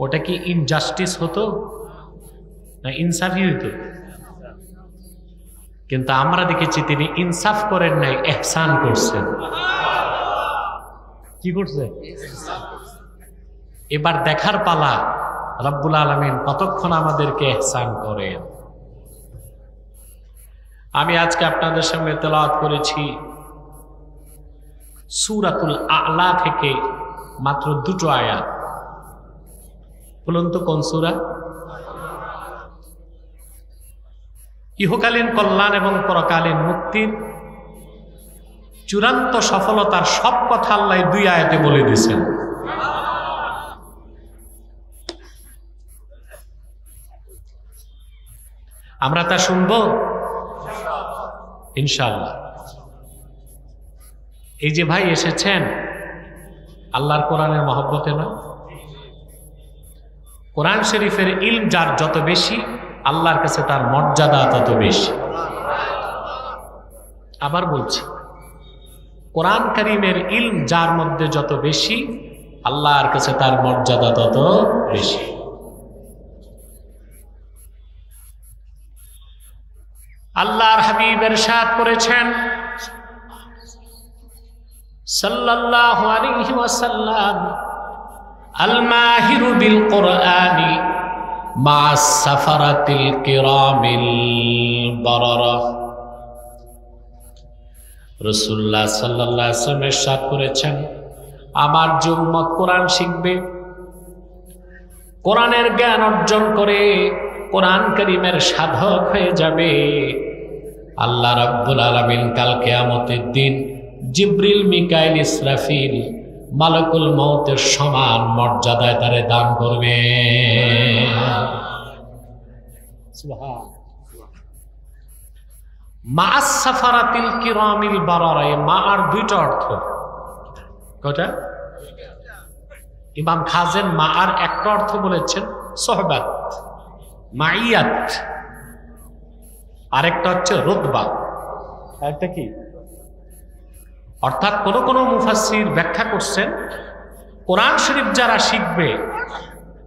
ওটা কি ইনজাস্টিস হতো না ইনসাফি হইতো? কিন্তু আমরা দেখেছি তিনি ইনসাফ করেন নাই, ইহসান করছেন। কি করছে? এবার দেখার পালা রব্বুল আলামিন কতক্ষণ আমাদেরকে ইহসান করেন। আমি আজকে আপনাদের সামনে তেলাওয়াত করেছি সূরাতুল আ'লা থেকে মাত্র দুটো আয়াত। বলুন তো কোন সূরা? ইহকালীন কল্যাণ এবং পরকালীন মুক্তির চূড়ান্ত সফলতার সব কথা আল্লাহ দুই আয়াতে বলে দিয়েছেন। আমরা তা শুনবো ইনশাআল্লাহ। এই যে ভাই এসেছেন আল্লাহর কোরআনের মহব্বতে না? কোরআন শরীফের ইলম যার যত বেশি, আল্লাহর কাছে তার মর্যাদা তত বেশি। আবার বলছি, কোরআন কারীমের ইলম যার মধ্যে যত বেশি, আল্লাহর কাছে তার মর্যাদা তত বেশি। আল্লাহর হাবিব ইরশাদ করেছেন সাল্লাল্লাহু আলাইহি ওয়াসাল্লাম, আল মাহিরু বিল কুরআনি মা'আস সাফারাতিল কিরামিল বারারা। রাসূলুল্লাহ সাল্লাল্লাহু আলাইহি ওয়াসাল্লাম ইরশাদ করেছেন, আমার যে উম্মত কোরআন শিখবে, কোরআনের জ্ঞান অর্জন করে কোরআন কারীমের সাধক হয়ে যাবে, আল্লাহ রাব্বুল আলামিন কাল কিয়ামতের দিন জিবরিল, মিকাইল, ইসরাফিল, মালাকুল মউতের সমান মর্যাদায় তারে দান করবে। সুবহান। মা'আস সাফারাতিল কিরামিল বারারা, মা আর দুইটা অর্থ। কয়টা? ইমাম খাজেন মা আর একটা অর্থ বলেছেন সোহবাত, মাইয়াত, আরেকটা হচ্ছে রুতবা। আরেকটা কি? অর্থাৎ কোন কোন মুফাসসির ব্যাখ্যা করছেন, কোরআন শরীফ যারা শিখবে,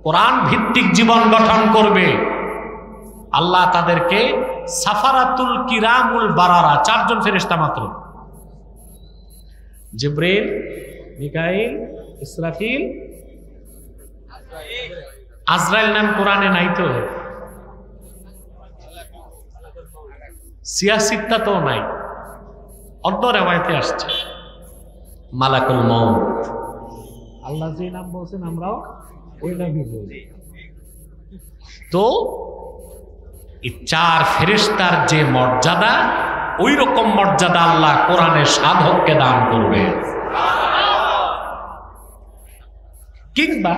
কোরআন ভিত্তিক জীবন গঠন করবে, আল্লাহ তাদেরকে সাফারাতুল কিরামুল বারারা, চারজন ফেরেশতা মাত্র, জিবরিল, মিকাইল, ইসরাফিল, আজরাইল নাম কোরআনে নাই তো, সিয়াসিত্তা তো নাই, অন্য রেওয়ায়েতে আসছে মালাকুল মউত। আল্লাহ যে নাম বলছেন আমরাও ওই নামই বলি। তো এই চার ফেরেশতার যে মর্যাদা, ওই রকম মর্যাদা আল্লাহ কোরআনের সাধককে দান করবে। কিংবা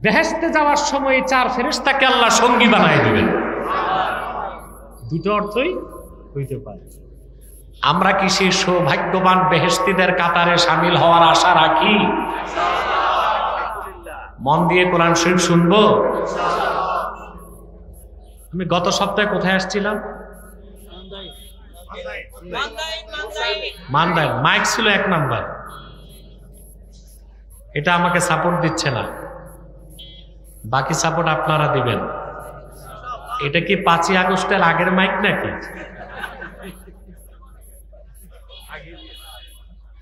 বেহেশতে যাওয়ার সময় চার ফেরেশতাকে আল্লাহ সঙ্গী বানায় দিবেন। দুটো অর্থই হইতে পারে। আমরা কি সেই সৌভাগ্যবান বেহেশতীদের কাতারে শামিল হওয়ার আশা রাখি? মন দিয়ে কোরআন শরীফ শুনবো। আমি গত সপ্তাহে কোথায় আসছিলাম? মান্দাইল। মাইক ছিল 1 নাম্বার, এটা আমাকে সাপোর্ট দিচ্ছে না, বাকি সাপোর্ট আপনারা দিবেন। এটা কি 5ই আগস্টের আগের মাইক নাকি?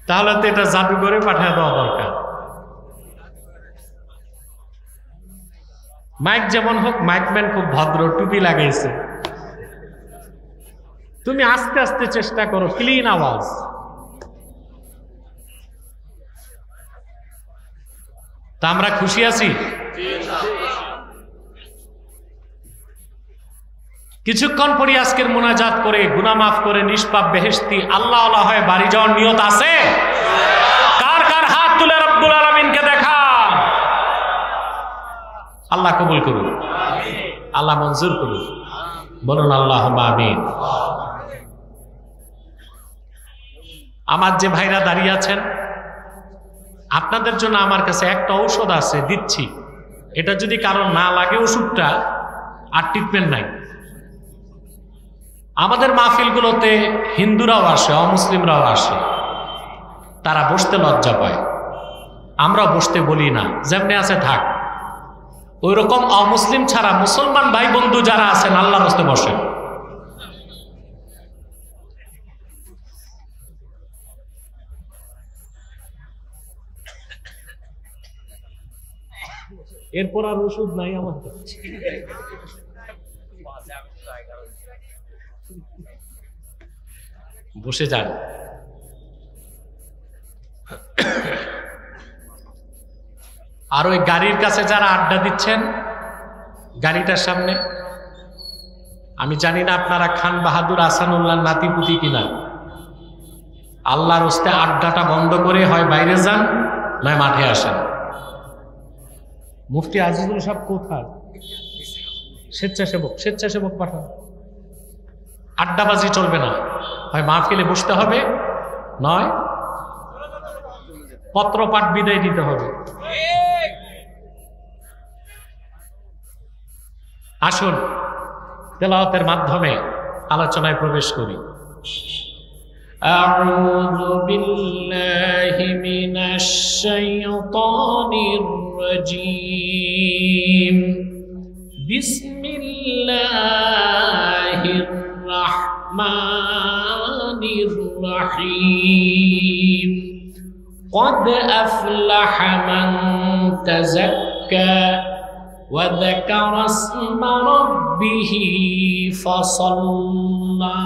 তাহলে তো এটা জাদুঘরে পাঠিয়ে দেওয়া দরকার। মাইক যেমন হোক, মাইকম্যান খুব ভদ্র, টুপি লাগাইছে। তুমি আস্তে আস্তে চেষ্টা করো, ক্লিন আওয়াজ। তা আমরা খুশি আছি। কিছুক্ষণ পরে আজকের মুনাজাত করে গুনাহ মাফ করে নিষ্পাপ বেহেশতি আল্লাহ আল্লাহ হয়ে বাড়ি যাওয়ার নিয়ত আছে? কার কার হাত তুলে রব্বুল আলামিনকে দেখান। আল্লাহ কবুল করুন, আল্লাহ মঞ্জুর করুন, বলুন আল্লাহুম্মা আমিন। আমার যে ভাইরা দাঁড়িয়ে আছেন, আপনাদের জন্য আমার কাছে একটা ঔষধ আছে, দিচ্ছি। এটা যদি কারো না লাগে ওষুধটা, আর ট্রিটমেন্ট নাই। আমাদের মাহফিলগুলোতে হিন্দুরাও আসে, অমুসলিমরাও আসে, তারা বসতে লজ্জা পায়। আমরা বসতে বলি না, যেমনি আছে থাক, ওই রকম অমুসলিম ছাড়া মুসলমান ভাই বন্ধু যারা আছেন আল্লাহর রাস্তে বসেন। এরপর আর ওষুধ নাই আমার কাছে। বসে যান। আর ওই গাড়ির কাছে যারা আড্ডা দিচ্ছেন গাড়িটার সামনে, আমি জানি না আপনারা খান বাহাদুর আহসানুল্লাহ নাতিপুতি কিনা, আল্লাহর হস্তে আড্ডাটা বন্ধ করে হয় বাইরে যান নয় মাঠে আসেন। মুফতি আজিজুল সাহেব কোথায়? স্বেচ্ছাসেবক পাঠান। আড্ডাবাজি চলবে না, হয় মাহফিলে বসতে হবে নয় পত্রপাঠ বিদায় দিতে হবে। আসুন তেলাওয়াতের মাধ্যমে আলোচনায় প্রবেশ করি। আউযু বিল্লাহি মিনাশ শাইতানির রাজীম। বিসমিল্লাহির রাহমানির রাহিম। قد أفلح من تزكى وذكر اسم ربه فصلى।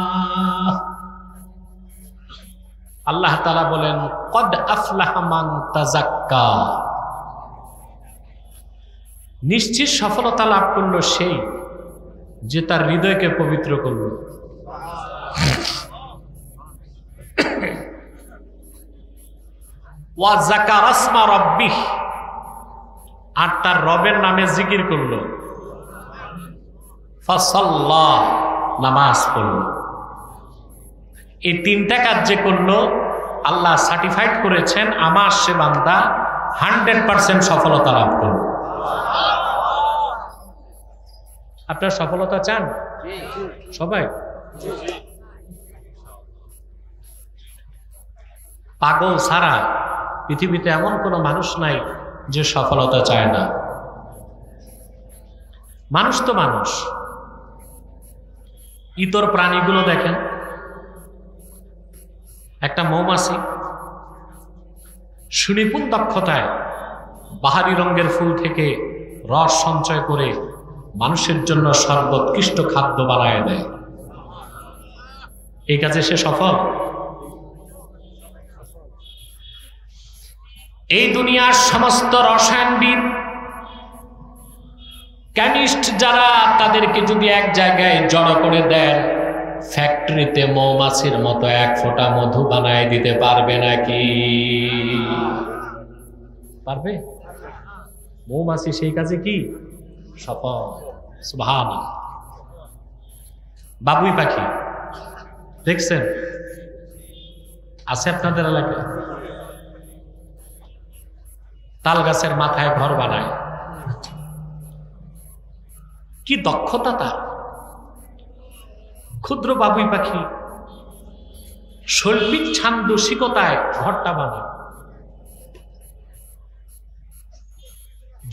আল্লাহ তাআলা বলেন قد أفلح من تزكى, নিশ্চিত সফলতা লাভ করলো সেই যে তার হৃদয়কে পবিত্র করল। ওয়া যাকারা ইসমা রাব্বিহ, আর তার রবের নামে জিকির করলো। ফাসাল্লা, নামাজ পড়লো। এই তিনটা কাজ যে করলো আল্লাহ সার্টিফাইড করেছেন আমার সে বান্দা 100% সফলতা লাভ করলো। আপনার সফলতা চান সবাই? পাগল ছাড়া পৃথিবীতে এমন কোনো মানুষ নাই যে সফলতা চায় না। মানুষ তো মানুষ। ইতর প্রাণীগুলো দেখেন, একটা মৌমাছি সুনিপুণ দক্ষতায় বাহারি রঙের ফুল থেকে রস সঞ্চয় করে মানুষের জন্য সর্বোৎকৃষ্ট খাদ্য বানায় দেয়। এই কাজে সে সফল। এই দুনিয়ার সমস্ত রসায়নবিদ, কেমিস্ট যারা, তাদেরকে যদি এক জায়গায় জড়ো করে দেন, ফ্যাক্টরিতে মৌমাছির মতো এক ফোঁটা মধু বানায় দিতে পারবে নাকি? পারবে? মৌমাছি সেই কাজে কি সফল। সুবহানাল্লাহ। বাবুই পাখি দেখছেন আছে আপনাদের এলাকায়? তাল গাছের মাথায় ঘর বানায়। কি দক্ষতা তার! ক্ষুদ্র বাবুই পাখি শৈল্পিক ছান্দসিকতায় ঘরটা বানায়।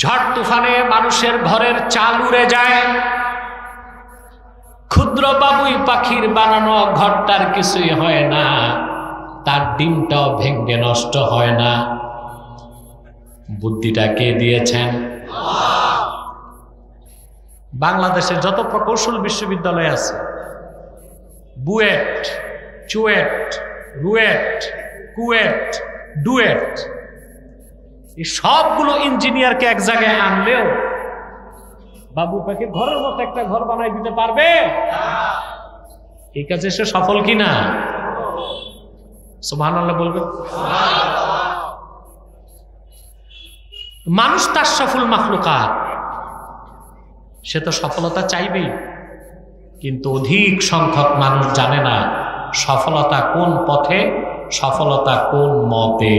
ঝড় তুফানে মানুষের ঘরের চাল উড়ে যায়, ক্ষুদ্র বাবুই পাখির বানানো ঘরটার কিছুই হয় না, তার ডিমটাও ভেঙ্গে নষ্ট হয় না। বুদ্ধিটা কে দিয়েছেন? বাংলাদেশে যত প্রকৌশল বিশ্ববিদ্যালয় আছে, বুয়েট, চুয়েট, রুয়েট, কুয়েট, ডুয়েট, এই সবগুলো ইঞ্জিনিয়ারকে এক জায়গায় আনলেও বাবু পাখির ঘরের মতো একটা ঘর বানাই দিতে পারবে? এই কাজে সে সফল কিনা? সুবহানাল্লাহ বলবেন। মানুষ তার সফল মাখলুকাত, সে তো সফলতা চাইবেই, কিন্তু অধিক সংখ্যক মানুষ জানে না সফলতা কোন পথে, সফলতা কোন মতে।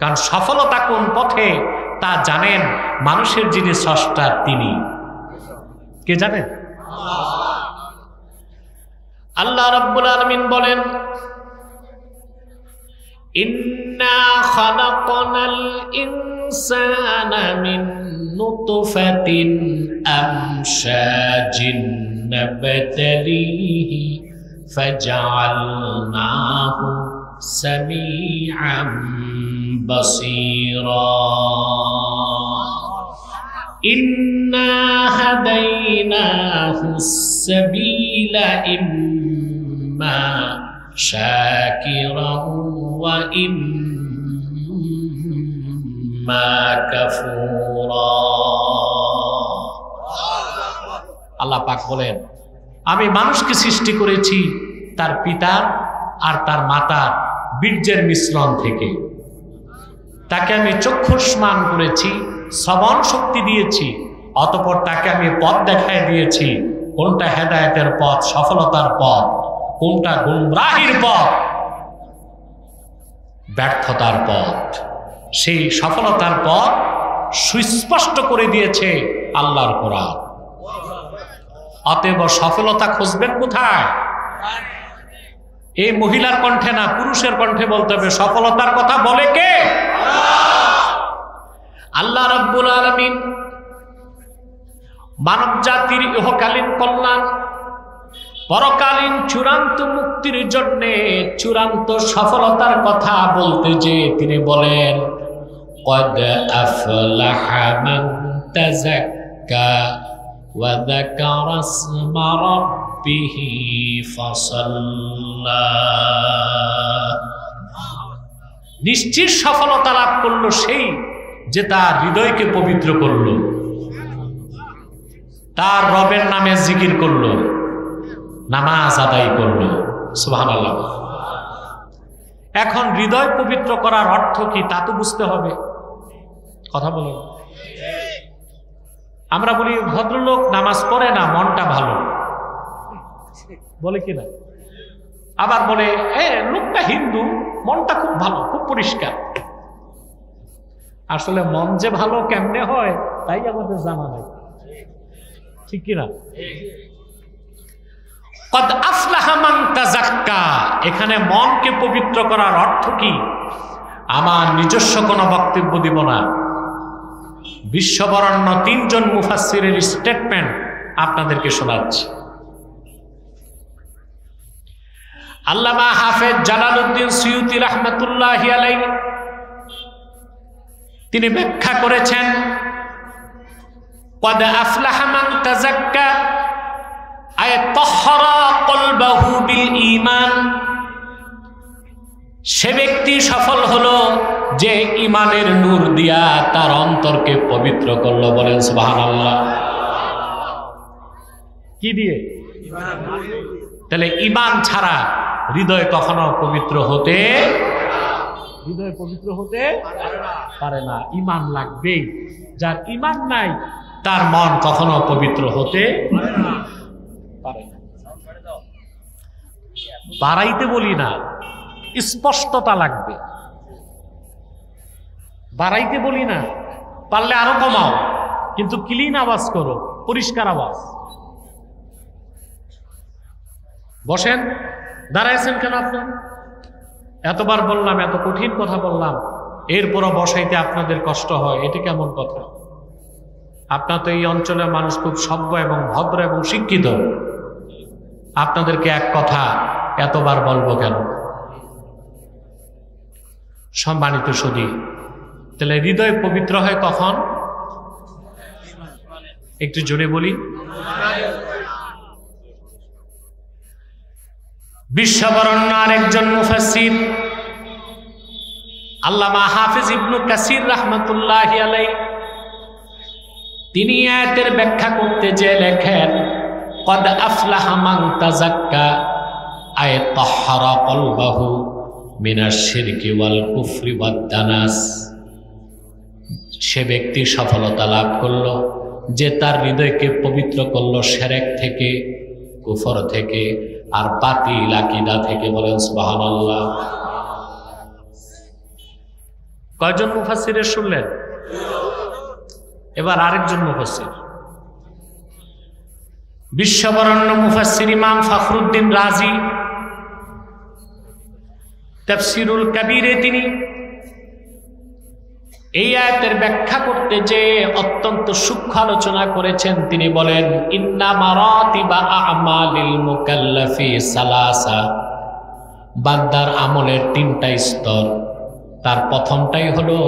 কারণ সফলতা কোন পথে তা জানেন মানুষের যিনি স্রষ্টা, তিনি কে জানেন? আল্লাহ রাব্বুল আলামিন বলেন, ইন্না খালাকনাল ইনসানা মিন নুতফাতিন আমশাজিন নাবতালিহি ফাজআলনাহু সামিআন বাসীরা ইন্না হাদাইনাহুস সাবিলা ইম্মা শাকিরান ওয়া ইম্মা কাফুরা। আল্লাহ পাক বলেন, আমি মানুষকে সৃষ্টি করেছি তার পিতা আর তার মাতার বীর্যের মিশ্রণ থেকে। তাকে আমি চক্ষুষ্মান করেছি, শ্রবণ শক্তি দিয়েছি, অতঃপর তাকে আমি পথ দেখায় দিয়েছি। কোনটা হেদায়েতের পথ, সফলতার পথ, কোনটা গুমরাহির পথ, ব্যর্থতার পথ। সেই সফলতার পথ সুস্পষ্ট করে দিয়েছে আল্লাহর কোরআন। অতএব সফলতা খুঁজবেন কোথায়? এই মহিলার কণ্ঠে না, পুরুষের কণ্ঠে বলতে হবে। সফলতার কথা বলে কে? আল্লাহ রাব্বুল আলামিন মানব জাতির ইহকালীন কল্যাণ, পরকালীন চূড়ান্ত মুক্তির জন্য চূড়ান্ত সফলতার কথা বলতে যে তিনি বলেন, قد أفلح من تزكى وذكر اسم ربه فصلى। নিশ্চিত সফলতা লাভ করলো সেই যে তার হৃদয়কে পবিত্র করলো, তার রবের নামে জিকির করলো, নামাজ আদায় করলো। সুবহানাল্লাহ। এখন হৃদয় পবিত্র করার অর্থ কি তা তো বুঝতে হবে। কথা বলুন। আমরা বলি ভদ্রলোক নামাজ পড়ে না, মনটা ভালো, বলে কিনা? আবার বলে লোকটা হিন্দু, মনটা খুব ভালো, খুব পরিষ্কার। আসলে মন যে ভালো কেমনে হয় তাই আমাদের জানা নাই, ঠিক কিনা? কদ আফলাহা মান তাযাক্কা, এখানে মনকে পবিত্র করার অর্থ কি? আমার নিজস্ব কোনো বক্তব্য দিব না, বিশ্ববরণ্য তিনজন মুফাসসিরের স্টেটমেন্ট আপনাদেরকে শোনাচ্ছি। আল্লামা হাফেজ জালালউদ্দিন সুয়ুতী রাহমাতুল্লাহি আলাইহি তিনি ব্যাখ্যা করেছেন, কদ আফলাহা মান তাযাক্কা আয় তাহহারা কলবাহু বিল ঈমান, সে ব্যক্তি সফল হলো যে ঈমানের নূর দিয়া তার অন্তরকে পবিত্র করলো। বলেন সুবহানাল্লাহ। কি দিয়ে? তাহলে ঈমান ছাড়া হৃদয় কখনো পবিত্র হতে পারে না। ঈমান লাগবেই। যার ঈমান নাই তার মন কখনো পবিত্র হতে পারে না। বাড়াইতে বলি না, স্পষ্টতা লাগবে। বাড়াইতে বলি না, পারলে আরো কমাও, কিন্তু ক্লিন আওয়াজ করো, পরিষ্কার আওয়াজ। বসেন, দাঁড়াইছেন কেন আপনার? এতবার বললাম, এত কঠিন কথা বললাম, এরপরও বসাইতে আপনাদের কষ্ট হয়, এটা কেমন কথা? আপনার তো এই অঞ্চলের মানুষ খুব সভ্য এবং ভদ্র এবং শিক্ষিত, আপনাদেরকে এক কথা এতবার বলবো কেন? সম্মানিত সুধী, তাহলে হৃদয় পবিত্র হয় কখন? একটু জোরে বলি। বিশ্ববরণ্য আরেকজন মুফাসসির আল্লামা হাফিজ ইবনে কাসির রাহমাতুল্লাহি আলাইহি তিনি আয়াতের ব্যাখ্যা করতে যে লেখেন, কদ আফলাহা মান তাযাক্কা আয় তাহহারা কলবাহু মিনাশ শিরকি ওয়াল কুফরি ওয়াদ দানাস, সে ব্যক্তি সফলতা লাভ করলো যে তার হৃদয়কে পবিত্র করলো শিরক থেকে, কুফর থেকে আর বাতিল আকীদা থেকে। বলেন সুবহানাল্লাহ। কয়জন মুফাসসিরের শুনলেন? এবার আরেকজন মুফাসসির, বিশ্ববরণ্য মুফাসসির ইমাম ফখরুদ্দিন রাজি তাফসীরুল কবীরে তিনি এই আয়াতের ব্যাখ্যা করতে যে অত্যন্ত সূক্ষ্ম আলোচনা করেছেন, তিনি বলেন ইন্না মারাতিবা আমালিল মুকাল্লাফি সালাসা, বান্দার আমলের তিনটা স্তর। তার প্রথমটাই হলো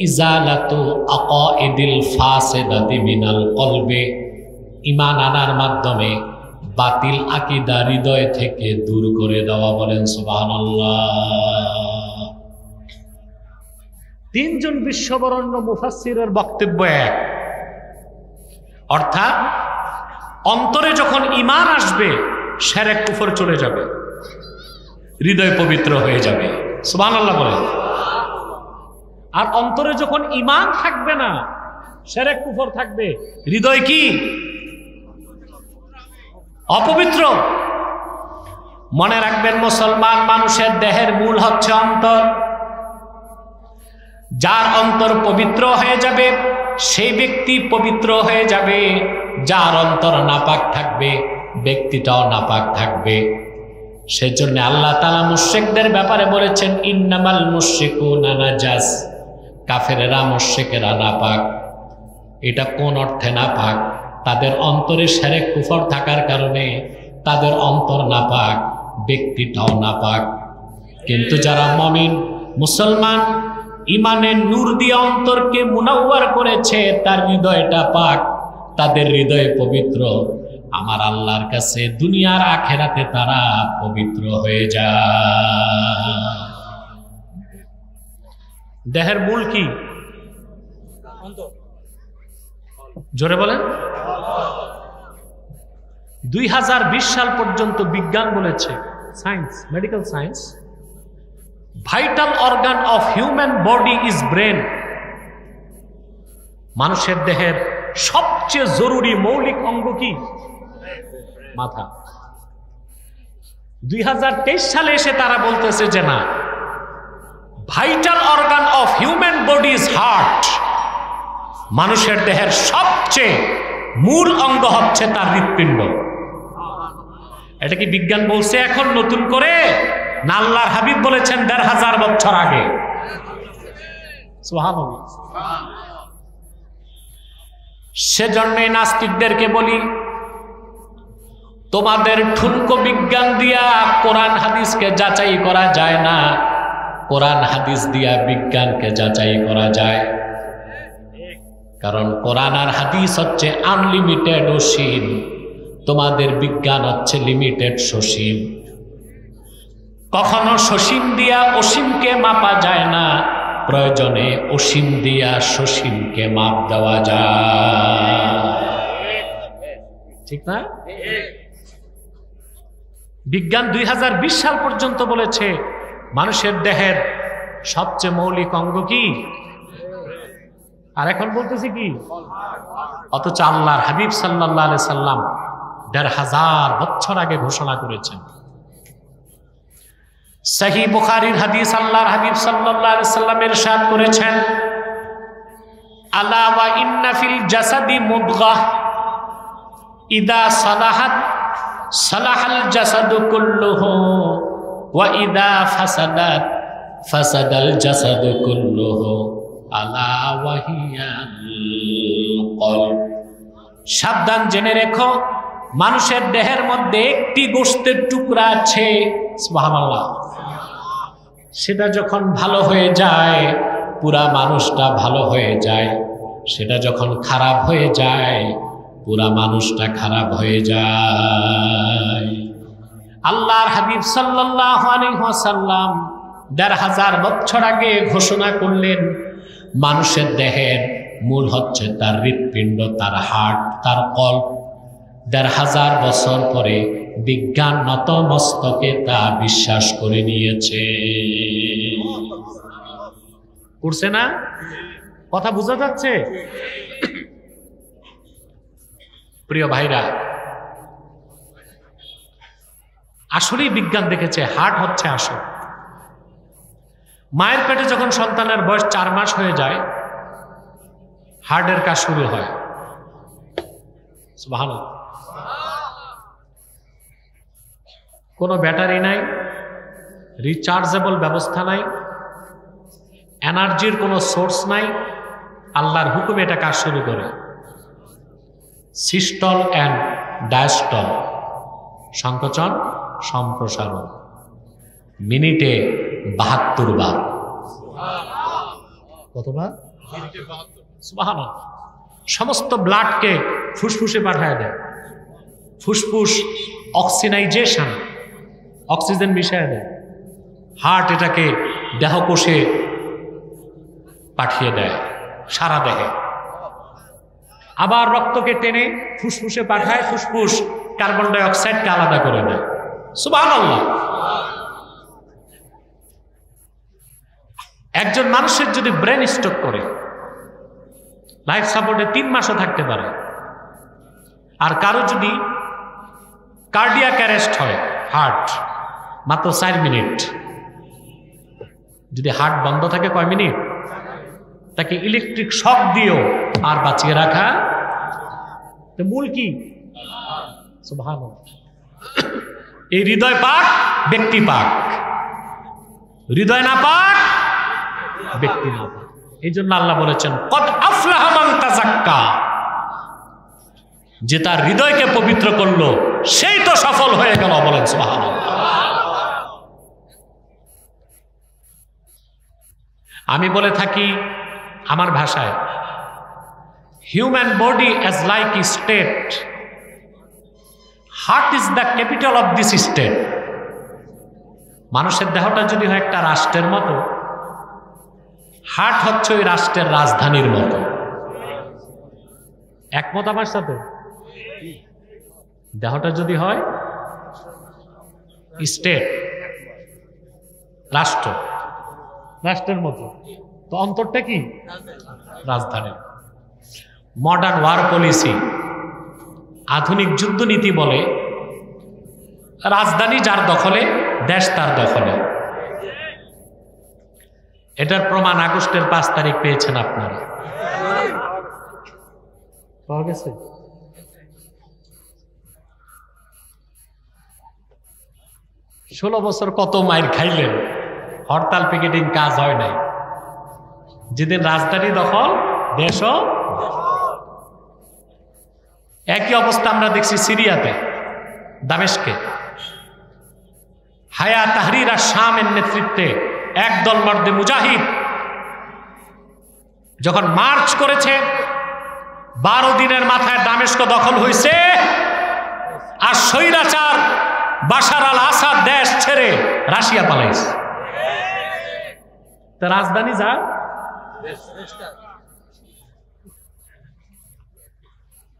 ইজালাতু আকাইদিল ফাসিদাতি মিনাল কলবে, ঈমান আনার মাধ্যমে বাতিল আকীদা হৃদয় থেকে দূর করে দেওয়া। বলেন সুবহানাল্লাহ। তিনজন বিশ্ববরণ্য মুফাসসিরের বক্তব্য এক, অর্থাৎ অন্তরে যখন ঈমান আসবে শিরক কুফর চলে যাবে, হৃদয় পবিত্র হয়ে যাবে। সুবহানাল্লাহ বলেন। আর অন্তরে যখন ঈমান থাকবে না, শিরক কুফর থাকবে, হৃদয় কি অপবিত্র। মনে রাখবেন, মুসলমান মানুষের দেহের মূল হচ্ছে অন্তর। যার অন্তর পবিত্র হয়ে যাবে সেই ব্যক্তি পবিত্র হয়ে যাবে, যার অন্তর নাপাক থাকবে ব্যক্তিটাও নাপাক থাকবে। সেজন্য আল্লাহ তাআলা মুশরিকদের ব্যাপারে বলেছেন ইন্নামাল মুশরিকুনা নাজাস, কাফেরেরা মুশরিকেরা নাপাক। এটা কোন অর্থে নাপাক? তাদের অন্তরে শিরক কুফর থাকার কারণে তাদের অন্তর নাপাক, ব্যক্তিটাও নাপাক। কিন্তু যারা মুমিন মুসলমান, ঈমানের নূর দিয়ে অন্তরকে মুনাওয়ার করেছে, তার হৃদয়টা পাক, তাদের হৃদয় পবিত্র, আমার আল্লাহর কাছে দুনিয়ার আখেরাতে তারা পবিত্র হয়ে যায়। দেহের মূল কি? জোরে বলেন। 2020 সাল পর্যন্ত বিজ্ঞান বলেছে, science, medical science, vital organ of human body is brain. মানুষের দেহের সবচেয়ে জরুরি মৌলিক অঙ্গ কি? মাথা। 2023 সালে এসে তারা বলতেছে যে না, vital organ of human body is heart. মানুষের দেহের সবচেয়ে মূল অঙ্গ হচ্ছে তার হৃৎপিণ্ড। এটা কি বিজ্ঞান বলছে এখন নতুন করে, না আল্লাহর হাবিব বলেছেন 1500 বছর আগে? সুবহানাল্লাহ। সেজন্যই নাস্তিকদেরকে বলি, তোমাদের ঠুনকো বিজ্ঞান দিয়া কোরআন হাদিসকে যাচাই করা যায় না, কোরআন হাদিস দিয়া বিজ্ঞানকে যাচাই করা যায়। কারণ কোরআন আর হাদিস হচ্ছে আনলিমিটেড অসীম, তোমাদের বিজ্ঞান হচ্ছে লিমিটেড সসীম। কখনো সসীম দিয়া অসীমকে মাপা যায় না, প্রয়োজনে অসীম দিয়া সসীমকে মাপ দেওয়া যায়। ঠিক না? বিজ্ঞান 2020 সাল পর্যন্ত বলেছে মানুষের দেহের সবচেয়ে মৌলিক অঙ্গ কি, আর এখন বলতেছি কি? অথচ আল্লাহর হাবিব সাল্লাল্লাহু আলাইহি সাল্লাম 1500 বছর আগে ঘোষণা করেছেন। সহিহ বুখারীর হাদিস, আল্লাহর হাবিব সাল্লাল্লাহু আলাইহি সাল্লাম ইরশাদ করেছেন, আলা ওয়া ইন্না ফিল জাসাদি মুদগাহ ইদা সালাহাত সালাহাল জাসাদু কুল্লুহু ওয়া ইদা ফাসাদাত ফাসাদাল জাসাদু কুল্লুহু আলা ওয়া হিয়াল কলব। সাবধান, জেনে রেখো, মানুষের দেহের মধ্যে একটি গোশতের টুকরা আছে, সুবহানাল্লাহ, সেটা যখন ভালো হয়ে যায় পুরা মানুষটা ভালো হয়ে যায়, সেটা যখন খারাপ হয়ে যায় পুরা মানুষটা খারাপ হয়ে যায়। আল্লাহর হাবিব সাল্লাল্লাহু আলাইহি ওয়াসাল্লাম 1500 বছর আগে ঘোষণা করলেন মানুষের দেহের মূল হচ্ছে তার হৃৎপিণ্ড, তার হার্ট, তার কল্প। 1500 বছর পরে বিজ্ঞান নতমস্তকে তা বিশ্বাস করে নিয়েছে। করছে না? কথা বোঝা যাচ্ছে? প্রিয় ভাইরা, আসলেই বিজ্ঞান দেখেছে হার্ট হচ্ছে আসল। মায়ের পেটে যখন সন্তানের বয়স 4 মাস হয়ে যায় হার্টের কাজ শুরু হয়। সুবহানাল্লাহ। কোনো ব্যাটারি নাই, রিচার্জেবল ব্যবস্থা নাই, এনার্জির কোনো সোর্স নাই, আল্লাহর হুকুমে এটা কাজ শুরু করে। সিস্টল অ্যান্ড ডায়াস্টল, সংকোচন সম্প্রসারণ, মিনিটে ৭২ বার। কতবার? সুবহানাল্লাহ। সমস্ত ব্লাডকে ফুসফুসে পাঠায় দেয়, ফুসফুস অক্সিনাইজেশন, অক্সিজেন মিশায় দেয়, হার্ট এটাকে দেহকোষে পাঠিয়ে দেয় সারা দেহে, আবার রক্তকে টেনে ফুসফুসে পাঠায়, ফুসফুস কার্বন ডাই অক্সাইডকে আলাদা করে দেয়। সুবহানাল্লাহ। একজন মানুষের যদি ব্রেন স্ট্রোক করে লাইফ সাপোর্টে 3 মাসও থাকতে পারে, আর কারো যদি কার্ডিয়াক অ্যারেস্ট হয়, হার্ট মাত্র 4 মিনিট, যদি হার্ট বন্ধ থাকে কয় মিনিট, তাকে ইলেকট্রিক শক দিয়েও আর বাঁচিয়ে রাখা। তো মূল কি? সুবহানাল্লাহ। এই হৃদয় পাক, ব্যক্তি পাক। হৃদয় না পাক, ব্যক্তি না পাক। এই জন্য আল্লাহ বলেছেন কদ আফলাহা মান তাযাক্কা, যে তার হৃদয়কে পবিত্র করলো সেই তো সফল হয়ে গেল। বলেন সুবহানাল্লাহ। আমি বলে থাকি আমার ভাষায়, human body as like a state, heart is the capital of this state. মানুষের দেহটা যদি হয় একটা রাষ্ট্রের মতো, হার্ট হচ্ছে ওই রাষ্ট্রের রাজধানীর মতো। একমত আমার সাথে? দেহটা যদি হয় স্টেট, রাষ্ট্র, রাষ্ট্রের মতো, তো অন্তরটা কি? রাজধানী। মডার্ন ওয়ার পলিসি, আধুনিক যুদ্ধনীতি বলে রাজধানী যার দখলে দেশ তার দখলে। এটার প্রমাণ আগস্টের 5 তারিখ পেয়েছেন আপনারা, পাওয়া গেছে। ষোলো বছর কত মাইর খাইলেন, হরতাল পিকেটিং কাজ হয় নাই। যেদিন রাজধানী দখল, দেশও। একই অবস্থা আমরা দেখছি সিরিয়াতে, দামেস্কে। হায়া তাহরির আর শামের নেতৃত্বে একদল মর্দে মুজাহিদ যখন মার্চ করেছে, 12 দিনের মাথায় দামেস্ক দখল হয়েছে, আর স্বৈরাচার বাশার আল আসাদ দেশ ছেড়ে রাশিয়া পালাইছে। তা রাজধানী যা,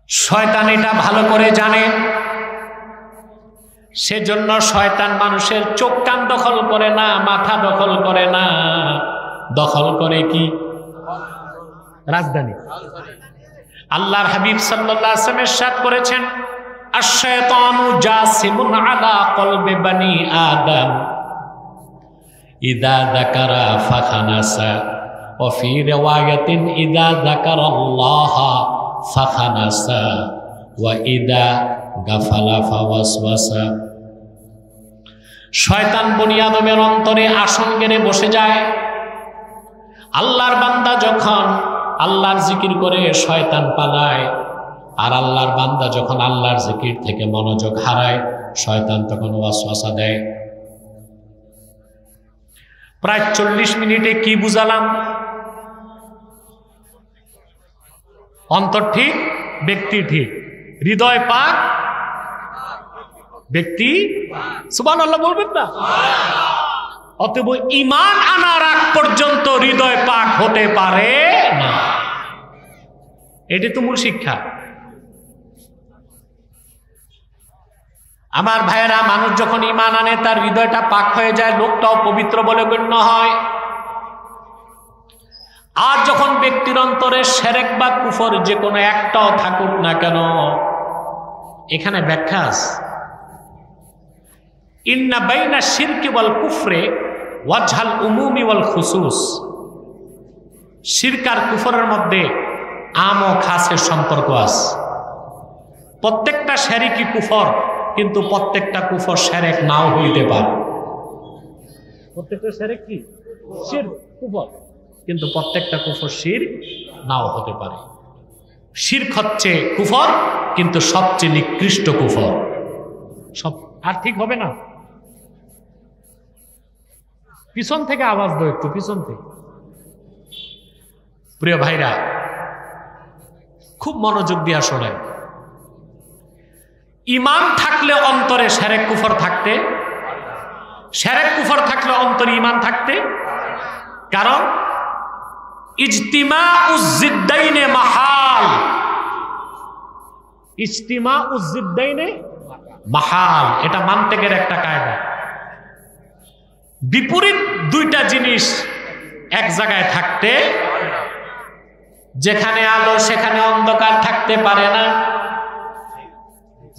শয়তান এটা ভালো করে জানে, সেজন্য শয়তান মানুষের চোখ কান দখল করে না, মাথা দখল করে না, দখল করে কি? রাজধানী। আল্লাহর হাবিব সাল্লাল্লাহু আলাইহি ওয়াসাল্লাম ইরশাদ করেছেন, আশ-শায়তানু জাসিমুন আলা কলবি বানি আদম ইদা যাকারা ফাখানাসা ওয়া ফি রিওয়ায়াতিন ইদা যাকারাল্লাহা ফাখানাসা ওয়া ইদা গাফালা ফাওয়াসওয়াসা। শয়তান বনি আদমের অন্তরে আসন গেড়ে বসে যায়। আল্লাহর বান্দা যখন আল্লাহর জিকির করে শয়তান পালায়, আর আল্লাহর বান্দা যখন আল্লাহর জিকির থেকে মনোযোগ হারায়, শয়তান তখন ওয়াসওয়াসা দেয়। প্রায় 40 মিনিটে কি বুঝালাম? অন্তর ঠিক, ব্যক্তি ঠিক, হৃদয় পাক, ব্যক্তি। সুবহানাল্লাহ বলবেন না? অতএব ঈমান আনার আগ পর্যন্ত হৃদয় পাক হতে পারে না। এটি তো মূল শিক্ষা। আমার ভাইয়েরা, মানুষ যখন ঈমান আনে তার হৃদয়টা পাক হয়ে যায়, লোকটাও পবিত্র বলে গণ্য হয়। আর যখন ব্যক্তির অন্তরে শিরক বা কুফর যে কোনো একটাও থাকুক না কেন, এখানে ব্যাখ্যা আছে, ইন্না বাইনা শিরকি ওয়াল কুফরে ওয়াজহাল উমুমি ওয়াল খুসুস। শিরক আর কুফরের মধ্যে আম ও খাসের সম্পর্ক আছে। প্রত্যেকটা শিরকই কুফর, কিন্তু প্রত্যেকটা কুফর শিরক নাও হইতে পারে। প্রত্যেকটা শিরক কি? শিরক, কুফর। কিন্তু প্রত্যেকটা কুফর শিরক নাও হতে পারে। শিরক হচ্ছে কুফর, কিন্তু সবচেয়ে নিকৃষ্ট কুফর। সব আর ঠিক হবে না। পিছন থেকে আওয়াজ দাও, একটু পিছন থেকে। প্রিয় ভাইরা, খুব মনোযোগ দিয়া শোনেন। ঈমান থাকলে অন্তরে শিরক কুফর থাকতে, শিরক কুফর থাকলে অন্তরে ঈমান থাকতে, কারণ ইজতিমাউজ জিদ্দাইনে মাহাল, ইজতিমাউজ জিদ্দাইনে মাহাল, এটা মান্তিকের একটা কায়দা। বিপরীত দুইটা জিনিস এক জায়গায় থাকতে, যেখানে আলো সেখানে অন্ধকার থাকতে পারে না,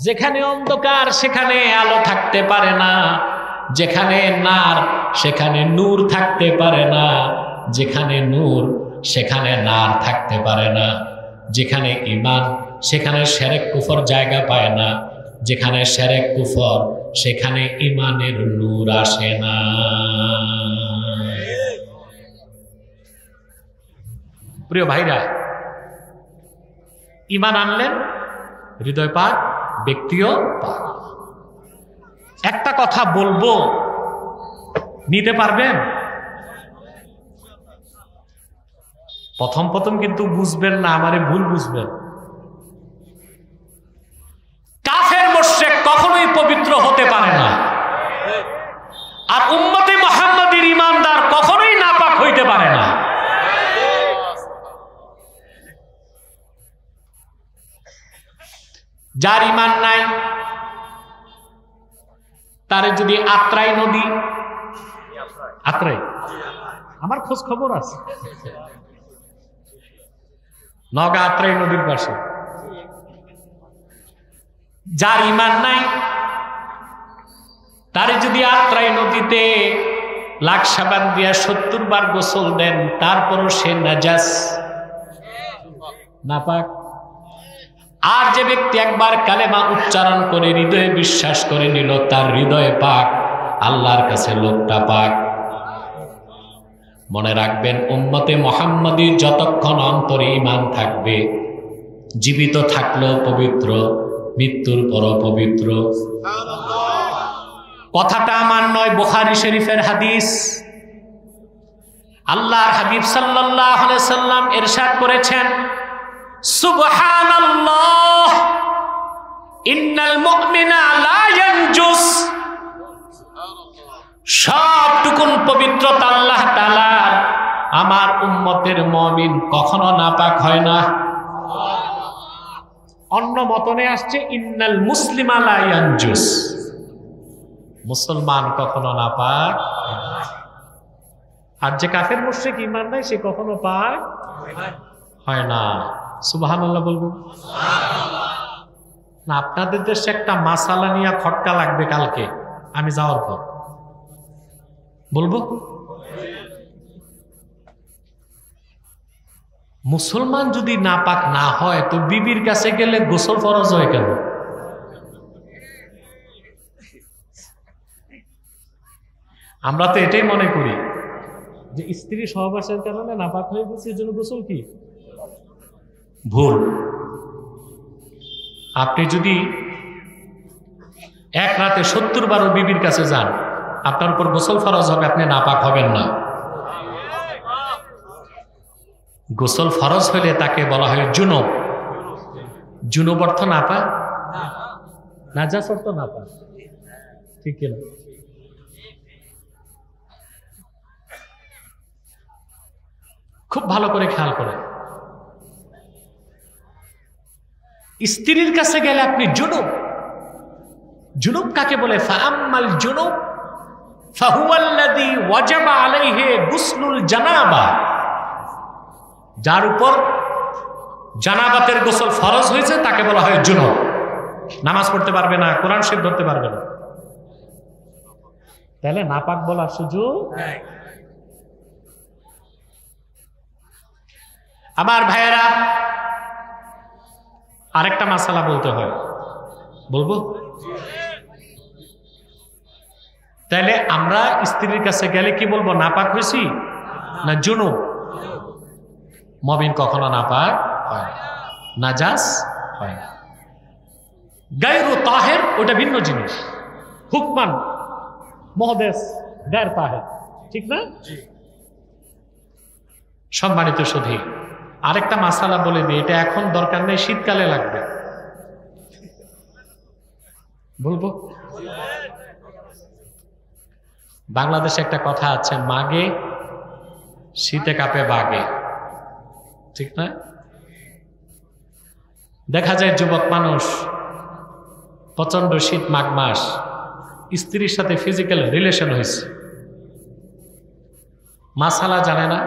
যেখানে অন্ধকার সেখানে আলো থাকতে পারে না, যেখানে নার সেখানে নূর থাকতে পারে না, যেখানে নূর সেখানে নার থাকতে পারে না, যেখানে ঈমান সেখানে শিরক কুফর জায়গা পায় না, যেখানে শিরক কুফর সেখানে ঈমানের নূর আসে না। প্রিয় ভাইরা, ঈমান আনলেন, হৃদয় পাক, ব্যক্তিও পাক। একটা কথা বলবো, নিতে পারবেন? প্রথম প্রথম কিন্তু বুঝবেন না, আমারে ভুল বুঝবেন। কাফের মুশরিক কখনোই পবিত্র হতে পারে না, আর উম্মতে মুহাম্মাদীর ঈমানদার কখনোই নাপাক হইতে পারে না। যার ঈমান নাই, তারে যদি আত্রাই নদী, আত্রাই আমার খোঁজ খবর আছে, নওগাঁ আত্রাই নদীর পাশে, যার ঈমান নাই তারে যদি আত্রাই নদীতে লাখ সাবান দিয়া 70 বার গোসল দেন, তারপরও সে নাজাস, নাপাক। আর যে ব্যক্তি একবার কালেমা উচ্চারণ করে হৃদয়ে বিশ্বাস করে নিল, তার হৃদয় পাক, আল্লাহর কাছে লোকটা পাক। মনে রাখবেন, উম্মতে মুহাম্মাদীর যতক্ষণ অন্তরে ঈমান থাকবে, জীবিত থাকলেও পবিত্র, মৃত্যুর পরও পবিত্র। কথাটা আমার নয়, বুখারী শরীফের হাদিস। আল্লাহর হাবিব সাল্লাল্লাহু আলাইহি সাল্লাম ইরশাদ করেছেন, সুবহানাল্লাহ, ইন্নাল মুমিনা লা ইয়ানজুস। সবটুকুন পবিত্রতা আল্লাহ তাআলার, আমার উম্মতের মুমিন কখনো নাপাক হয় না। অন্য মতনে আসছে ইন্নাল মুসলিমা লা ইয়ানজুস, মুসলমান কখনো নাপাক। আর যে কাফের মুশরিক ঈমান নাই, সে কখনো পাক হয় না। সুবহানাল্লাহ বলবো না? আপনাদের দেশে একটা মাসালা নিয়ে খটকা লাগবে কালকে, আমি যাওয়ার পর বলবো। মুসলমান যদি নাপাক না হয়, তো বিবির কাছে গেলে গোসল ফরজ হয় কেন? আমরা তো এটাই মনে করি যে স্ত্রী সহবাসের কারণে নাপাক হয়ে গেছে, এর জন্য গোসল কি ভুল। আপনি যদি এক রাতে 70 বারও বিবির কাছে যান, আপনার উপর গোসল ফরজ হবে, আপনি নাপাক হবেন না। গোসল ফরজ হলে তাকে বলা হয় জুনুব। জুনুব অর্থ নাপাক, নাজাস অর্থ নাপাক, ঠিক কিনা? খুব ভালো করে খেয়াল করে, স্ত্রীর কাছে গেলে আপনি জুনুব। জুনুব কাকে বলে? ফাআম্মাল জুনুব ফাহুয়াল্লাযী ওয়াজাবা আলাইহি গুসলুল জানাবা। যার উপর জানাবাতের গোসল ফরজ হয়েছে তাকে বলা হয় জুনুব। নামাজ পড়তে পারবে না, কোরআন শরীফ ধরতে পারবে না, তাহলে নাপাক বলার সুযোগ নাই। আমার ভাইয়েরা, আরেকটা মাসালা বলতে হয়, বলবো? তাহলে আমরা স্ত্রীর কাছে গেলে কি বলবো? নাপাক হয়েছি না জুনুব? মুমিন কখনো নাপাক হয় না, নাজাস হয় না। গায়রু তাহের ওটা ভিন্ন জিনিস, হুকমান মহদেস গায়র তাহের, ঠিক না? সম্মানিত সুধী, আরেকটা মাসালা বলে দিই, এটা এখন দরকার নেই, শীতকালে লাগবে, বলবো। বাংলাদেশে একটা কথা আছে, মাগে শীতে কাঁপে বাগে, ঠিক না? দেখা যায় যুবক মানুষ প্রচন্ড শীত মাঘ মাস স্ত্রীর সাথে ফিজিক্যাল রিলেশন হয়েছে, মাসালা জানে না,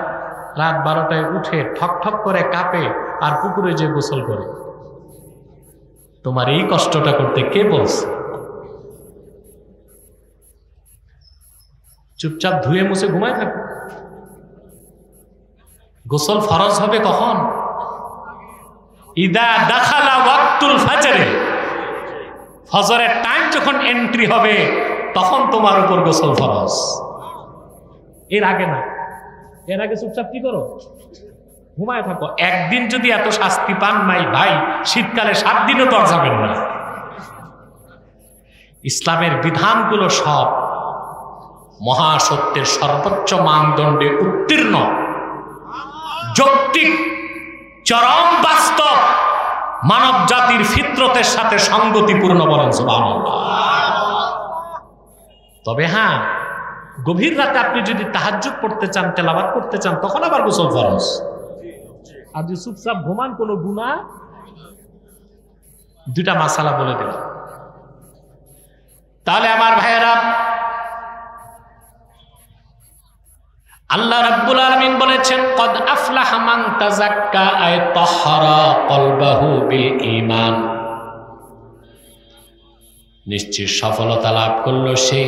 রাত 12টায় উঠে ঠক ঠক করে কাঁপে আর পুকুরে যে গোসল করে। তোমার এই কষ্টটা করতে কে বলছে? চুপচাপ ধুয়ে মুছে ঘুমায় থাকো। গোসল ফরজ হবে কখন? ইদা দাখালা ওয়াক্তুল ফাজরে, ফজরের টাইম যখন এন্ট্রি হবে তখন তোমার উপর গোসল ফরজ, এর আগে না। এর আগে চুপচাপ কি করো? ঘুমায় থাকো। একদিন যদি এত শাস্তি পান মাই ভাই, শীতকালে 7 দিনও তো যাবেন না। ইসলামের বিধানগুলো সব মহাসত্যের সর্বোচ্চ মানদণ্ডে উত্তীর্ণ, যৌক্তিক, চরম বাস্তব, মানব জাতির ফিতরতের সাথে সঙ্গতিপূর্ণ, বলেন সুবহানাল্লাহ। তবে হ্যাঁ, গভীর রাতে আপনি যদি তাহাজ্জুদ পড়তে চান, তেলাওয়াত করতে চান, তখন আবার গোসল ফরজ। আর যদি চুপচাপ ঘুমান, কোনো গুনাহ। দুটা মাসালা বলে দিলাম। তাহলে আমার ভাইয়েরা, আল্লাহ রাব্বুল আলামিন বলেছেন, কদ আফলাহা মান তাযাক্কা আয় তাহহারা কলবাহু বিল ঈমান। নিশ্চয় সফলতা লাভ করলো সে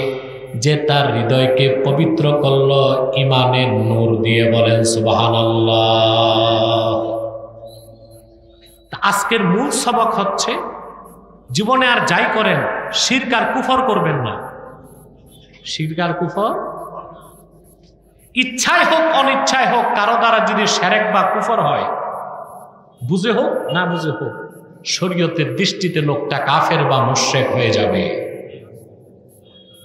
যে তার হৃদয়কে পবিত্র করলো ঈমানের নূর দিয়ে, বলেন সুবহানাল্লাহ। আজকের মূল সবক হচ্ছে, জীবনে আর যাই করেন শিরক আর কুফর করবেন না। শিরক আর কুফর, ইচ্ছায় হোক অনিচ্ছায় হোক, কারো দ্বারা যদি শিরক বা কুফর হয়, বুঝে হোক না বুঝে হোক, শরীয়তের দৃষ্টিতে লোকটা কাফের বা মুশরিক হয়ে যাবে।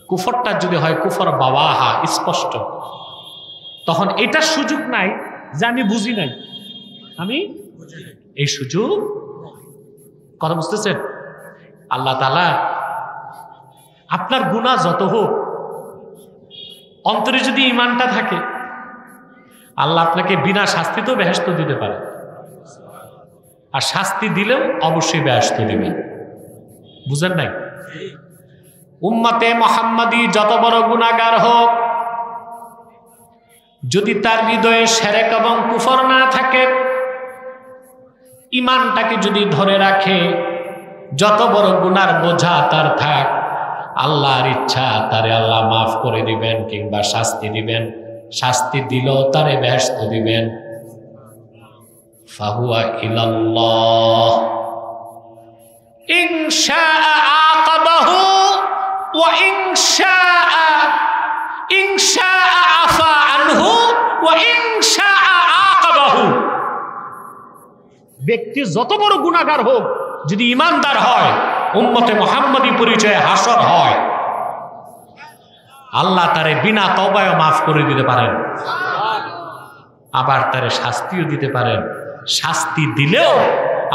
কুফরটা যদি হয় কুফর বাওয়াহা, স্পষ্ট, তখন এটার সুযোগ নাই যে আমি বুঝি নাই, আমি এই সুযোগ। কথা বুঝতেছেন? আল্লাহ তাআলা আপনার গুনাহ যত হোক, অন্তরে যদি ঈমানটা থাকে, আল্লাহ আপনাকে বিনা শাস্তিতেও বেহেশত দিতে পারে, আর শাস্তি দিলেও অবশ্যই বেহেশত দিবেন। বুঝেন নাই? উম্মতে মুহাম্মাদি যত বড় গুনাহগার হোক, যদি তার হৃদয়ে শিরক এবং কুফর না থাকে, ঈমানটাকে যদি ধরে রাখে, যত বড় গুনার বোঝা তার থাক, আল্লাহর ইচ্ছা তারে আল্লাহ মাফ করে দিবেন কিংবা শাস্তি দিবেন। শাস্তি দিলেও তারে বেহেশত দিবেন। ফাহুয়া ইলাল্লাহ, ইন শাআ আকাবাহু ওয়া ইন শাআ আফা আনহু ওয়া ইন শাআ আকাবাহু। ব্যক্তি যত বড় গুনাহগার হোক, যদি ঈমানদার হয়, উম্মতে মুহাম্মাদি পরিচয়ে হাসর হয়, আল্লাহ তারে বিনা তওবায়ও মাফ করে দিতে পারেন, আবার তারে শাস্তিও দিতে পারেন। শাস্তি দিলেও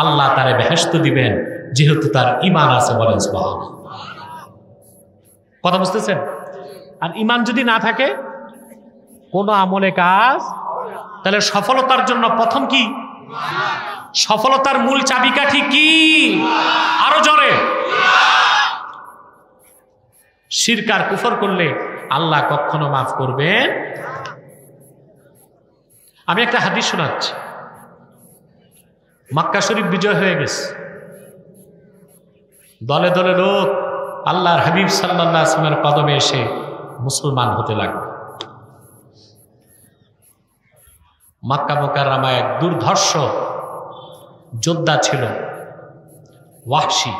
আল্লাহ তারে বেহেশত দিবেন, যেহেতু তার ঈমান আছে, বলেন সুবহানাল্লাহ। কথা বুঝতেছেন? আর ঈমান যদি না থাকে, কোনো আমলে কাজ, তাহলে সফলতার জন্য প্রথম কি? সফলতার মূল চাবিকাঠি কি? আরো জোরে। শিরক আর কুফর করলে আল্লাহ কখনো মাফ করবেন। আমি একটা হাদিস শোনাচ্ছি। মক্কা শরীফ বিজয় হয়ে গেছে, দলে দলে লোক আল্লাহর হাবিব সাল্লাল্লাহু আলাইহি ওয়াসাল্লামের কদমে এসে মুসলমান হতে লাগলো। মক্কা মুকাররমায় এক দুর্ধর্ষ যোদ্ধা ছিল ওয়াহশী,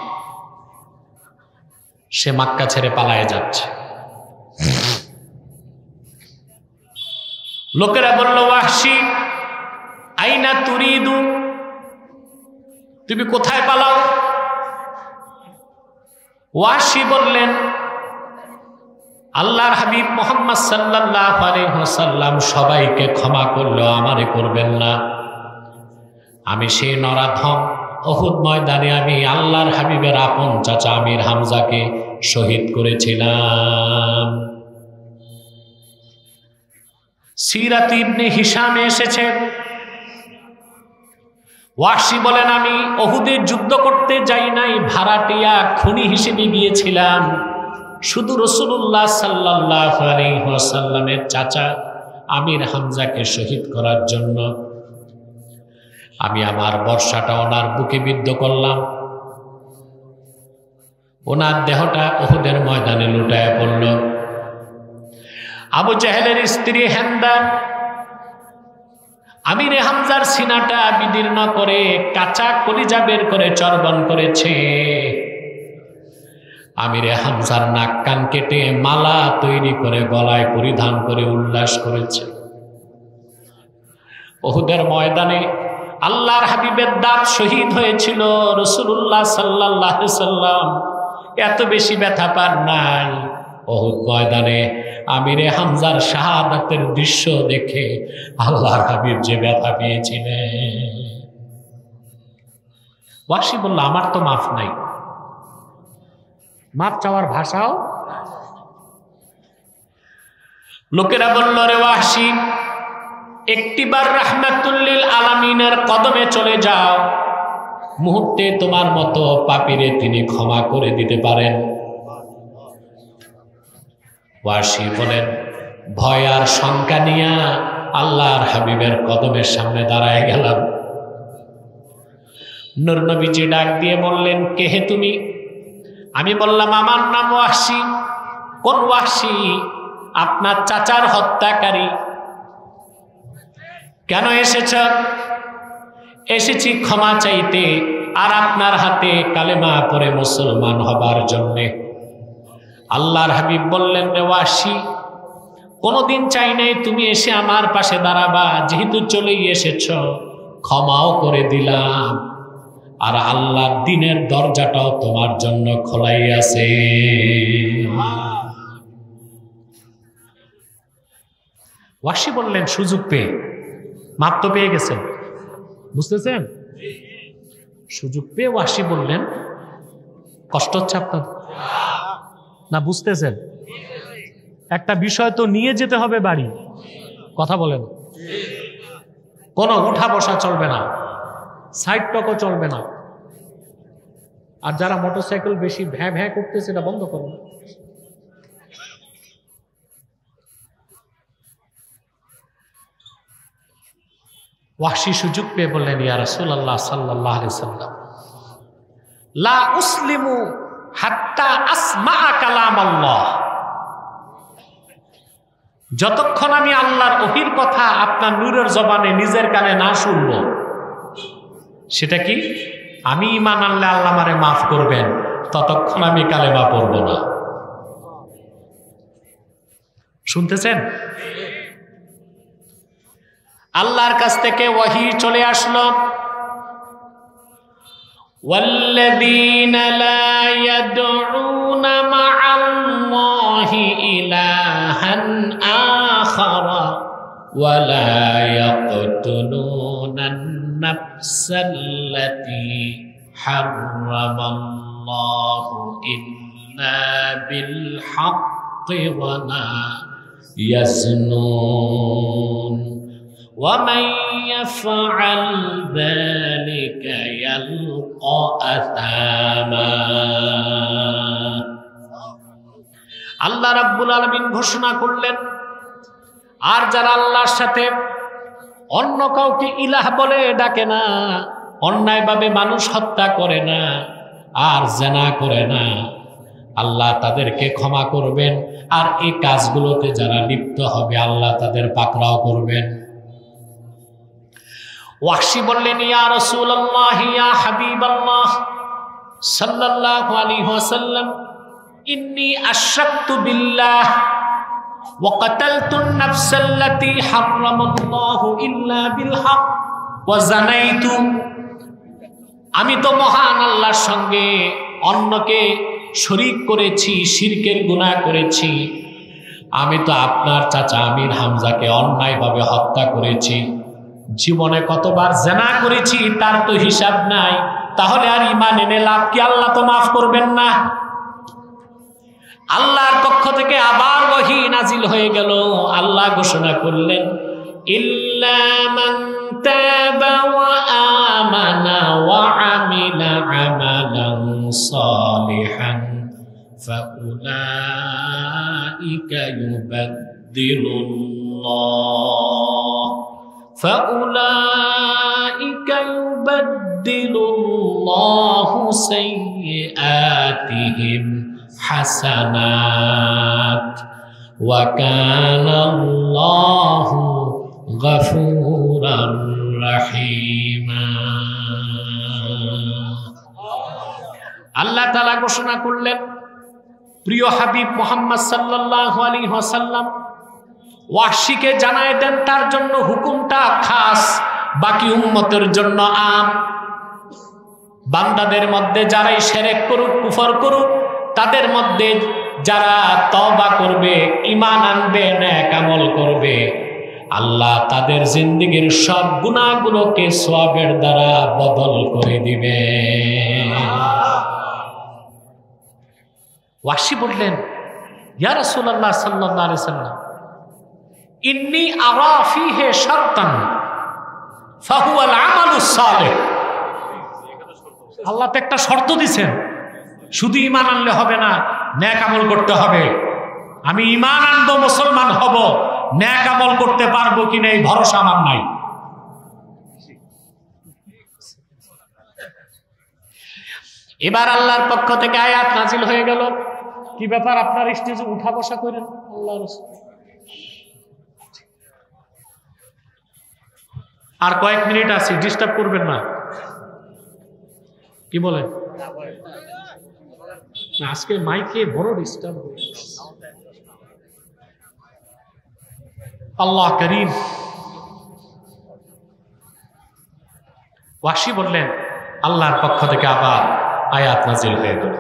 সে মক্কা ছেড়ে পালায়ে যাচ্ছে। লোকেরা বলল, ওয়াহশী আইনা তুরিদু, তুমি কোথায় পালাও? ওয়াহশী বললেন, আল্লাহর হাবিব মুহাম্মদ সাল্লাল্লাহু আলাইহি ওয়াসাল্লাম সবাইকে ক্ষমা করলেও আমারে করবেন না। আমি সেই নরাধম উহুদ ময়দানে আমি আল্লাহর হাবিবের আপন চাচা আমির হামজাকে শহীদ করেছিলাম। সিরাত ইবনে হিশামে এসেছে, ওয়াহশী বলেন, আমি উহুদে যুদ্ধ করতে যাই নাই, ভাড়াটিয়া খুনি হিসেবে গিয়েছিলাম। শুধু রাসূলুল্লাহ সাল্লাল্লাহু আলাইহি ওয়াসাল্লামের চাচা আমির হামজাকে শহীদ করার জন্য আমি আমার বর্ষাটা ওনার বুকে বিদ্ধ করলাম। ওনার দেহটা উহুদের ময়দানে লুটায় পড়ল। আবু জাহেলের স্ত্রী হিন্দা আমিরে হামজার সিনাটা বিদীর্ণ করে কাঁচা কলিজা বের করে চর্বণ করেছে। আমিরে হামজার নাক কান কেটে মালা তৈরি করে গলায় পরিধান করে উল্লাস করেছে। উহুদের ময়দানে আল্লাহর হাবিবের দাঁত শহীদ হয়েছিল। রাসূলুল্লাহ সাল্লাল্লাহু আলাইহি সাল্লাম এত বেশি ব্যথা পান নাই। উহুদ ময়দানে আমিরে হামজার শাহাদাতের দৃশ্য দেখে আল্লাহর হাবিব যে ব্যথা পেয়েছিলেন। ওয়াহশী বলল, আমার তো মাফ নাই, মাফ চাওয়ার ভাষাও। লোকেরা বলল, রে ওয়াহশী, একটিবার রাহমাতুল লিল আলামিনের কদমে চলে যাও, মুহূর্তে তোমার মতো পাপীরে তিনি ক্ষমা করে দিতে পারেন। ওয়াহশী বলেন, ভয় আর শঙ্কা নিয়া আল্লাহর হাবিবের কদমের সামনে দাঁড়ায় গেলাম। নূর নবীজি ডাক দিয়ে বললেন, কে হে তুমি? আমি বললাম, আমার নাম ওয়াহশী। কোন ওয়াহশী? আপনার চাচার হত্যাকারী। কেন এসেছ? এসেছি ক্ষমা চাইতে আর আপনার হাতে কালেমা পড়ে মুসলমান হবার জন্যে। আল্লাহর হাবিব বললেন, রে ওয়াহশী, কোনদিন চাই নাই তুমি এসে আমার পাশে দাঁড়াবা, যেহেতু চলেই এসেছ ক্ষমাও করে দিলাম, আর আল্লাহর দ্বীনের দরজাটাও তোমার জন্য খোলাই আছে। ওয়াহশী বললেন, সুযোগ পেয়ে, মাপ তো পেয়ে গেছেন, বুঝতেছেন? সুযোগ পেয়ে ওয়াহশী বললেন, কষ্ট হচ্ছে আপনার না? বুঝতেছেন? একটা বিষয় তো নিয়ে যেতে হবে বাড়ি, কথা বলেন। কোনো উঠা বসা চলবে না, সাইড টকও চলবে না। আর যারা মোটরসাইকেল বেশি ভ্যাঁ ভ্যাঁ করতেছে এটা বন্ধ করুন। ওয়াহশী সুযোগ পেয়ে বললেন, ইয়া রাসূলুল্লাহ সাল্লাল্লাহু আলাইহি সাল্লাম, লা উসলিমু হাত্তা আসমা কালাম আল্লাহ। যতক্ষণ আমি আল্লাহর ওহীর কথা আপনার নূরের জবানে নিজের কানে না শুনবো, সেটা কি আমি ঈমান আনলে আল্লাহ আমারে মাফ করবেন, ততক্ষণ আমি কালেমা পড়ব না। শুনতেছেন? আল্লাহর কাছ থেকে ওহী চলে আসলো, والذين لا يدعون مع الله إلها آخر ولا يقتلون النفس التي حرم الله إلا بالحق ولا يزنون ومن يفعل ذلك يلقى أثاما। আল্লাহ রাব্বুল আলামিন ঘোষণা করলেন, আর যারা আল্লাহর সাথে অন্য কাউকে ইলাহ বলে ডাকে না, অন্যায়ভাবে মানুষ হত্যা করে না, আর জিনা করে না, আল্লাহ তাদেরকে ক্ষমা করবেন। আর এই কাজগুলোতে যারা লিপ্ত হবে আল্লাহ তাদের পাকড়াও করবেন। ওয়াহশী বললেন, ইয়া রাসূলুল্লাহ, ইয়া হাবিবাল্লাহ সাল্লাল্লাহু আলাইহি ওয়াসাল্লাম, ইন্নী আশরাকতু বিল্লাহ ওয়া কাতালতুন নাফসাল্লাতী হারামাল্লাহু ইল্লা বিল হক ওয়া জানাইতু, আমি তো মহান আল্লাহর সঙ্গে অন্যকে শরীক করেছি, শিরকের গুনাহ করেছি। আমি তো আপনার চাচা আমির হামজাকে অন্যায়ভাবে হত্যা করেছি। জীবনে কতবার জিনা করেছি তার তো হিসাব নাই। তাহলে আর ঈমান এনে লাভ কি? আল্লাহ তো মাফ করবেন না। আল্লাহর পক্ষ থেকে আবার ওহী নাজিল হয়ে গেল। আল্লাহ ঘোষণা করলেন, ইল্লা মান তাবা ওয়া আমানা ওয়া আমিলা আমালান সালিহান ফাউলাইকা ইউবাদদিলুল্লাহু সাইয়্যাতিহিম হাসানাত ওয়া কানাল্লাহু গফুরার রহিমা। আল্লাহ তাআলা ঘোষণা করলেন, প্রিয় হাবিব মুহাম্মদ সাল্লাল্লাহু আলাইহি ওয়াসাল্লাম ওয়াহশীকে জানায় দেন তার জন্য হুকুমটা খাস, বাকি উম্মতের জন্য আম। বান্দাদের মধ্যে যারাই শিরক করুক, কুফর করুক, তাদের মধ্যে যারা তওবা করবে, ঈমান আনবে, নেক আমল করবে, আল্লাহ তাদের জিন্দেগীর সব গুনাহগুলোকে সওয়াবের দ্বারা বদল করে দিবে। ওয়াহশী বললেন, ইয়া রাসূলুল্লাহ সাল্লাল্লাহু আলাইহি ওয়াসাল্লাম, ইন্নী আরা ফীহি শারতান ফাহুয়াল আমালুস সালিহ। আল্লাহ তো একটা শর্ত দিয়েছেন, শুধু ঈমান আনলে হবে না, নেক আমল করতে হবে। আমি ঈমান আনবো, মুসলমান হব, নেক আমল করতে পারবো কিনা এই ভরসা আমার নাই। এবার আল্লাহর পক্ষ থেকে আয়াত নাজিল হয়ে গেল, কি ব্যাপার আপনার স্টেজে উঠা বসা করেন? আল্লাহ রাসূল আর কয়েক মিনিট আছে, ডিস্টার্ব করবেন না। কি বলেন? আজকে মাইকে বড় ডিস্টার্ব। আল্লাহ করিম। ওয়াহশী বললেন, আল্লাহর পক্ষ থেকে আবার আয়াত নাজিল হয়ে গেল।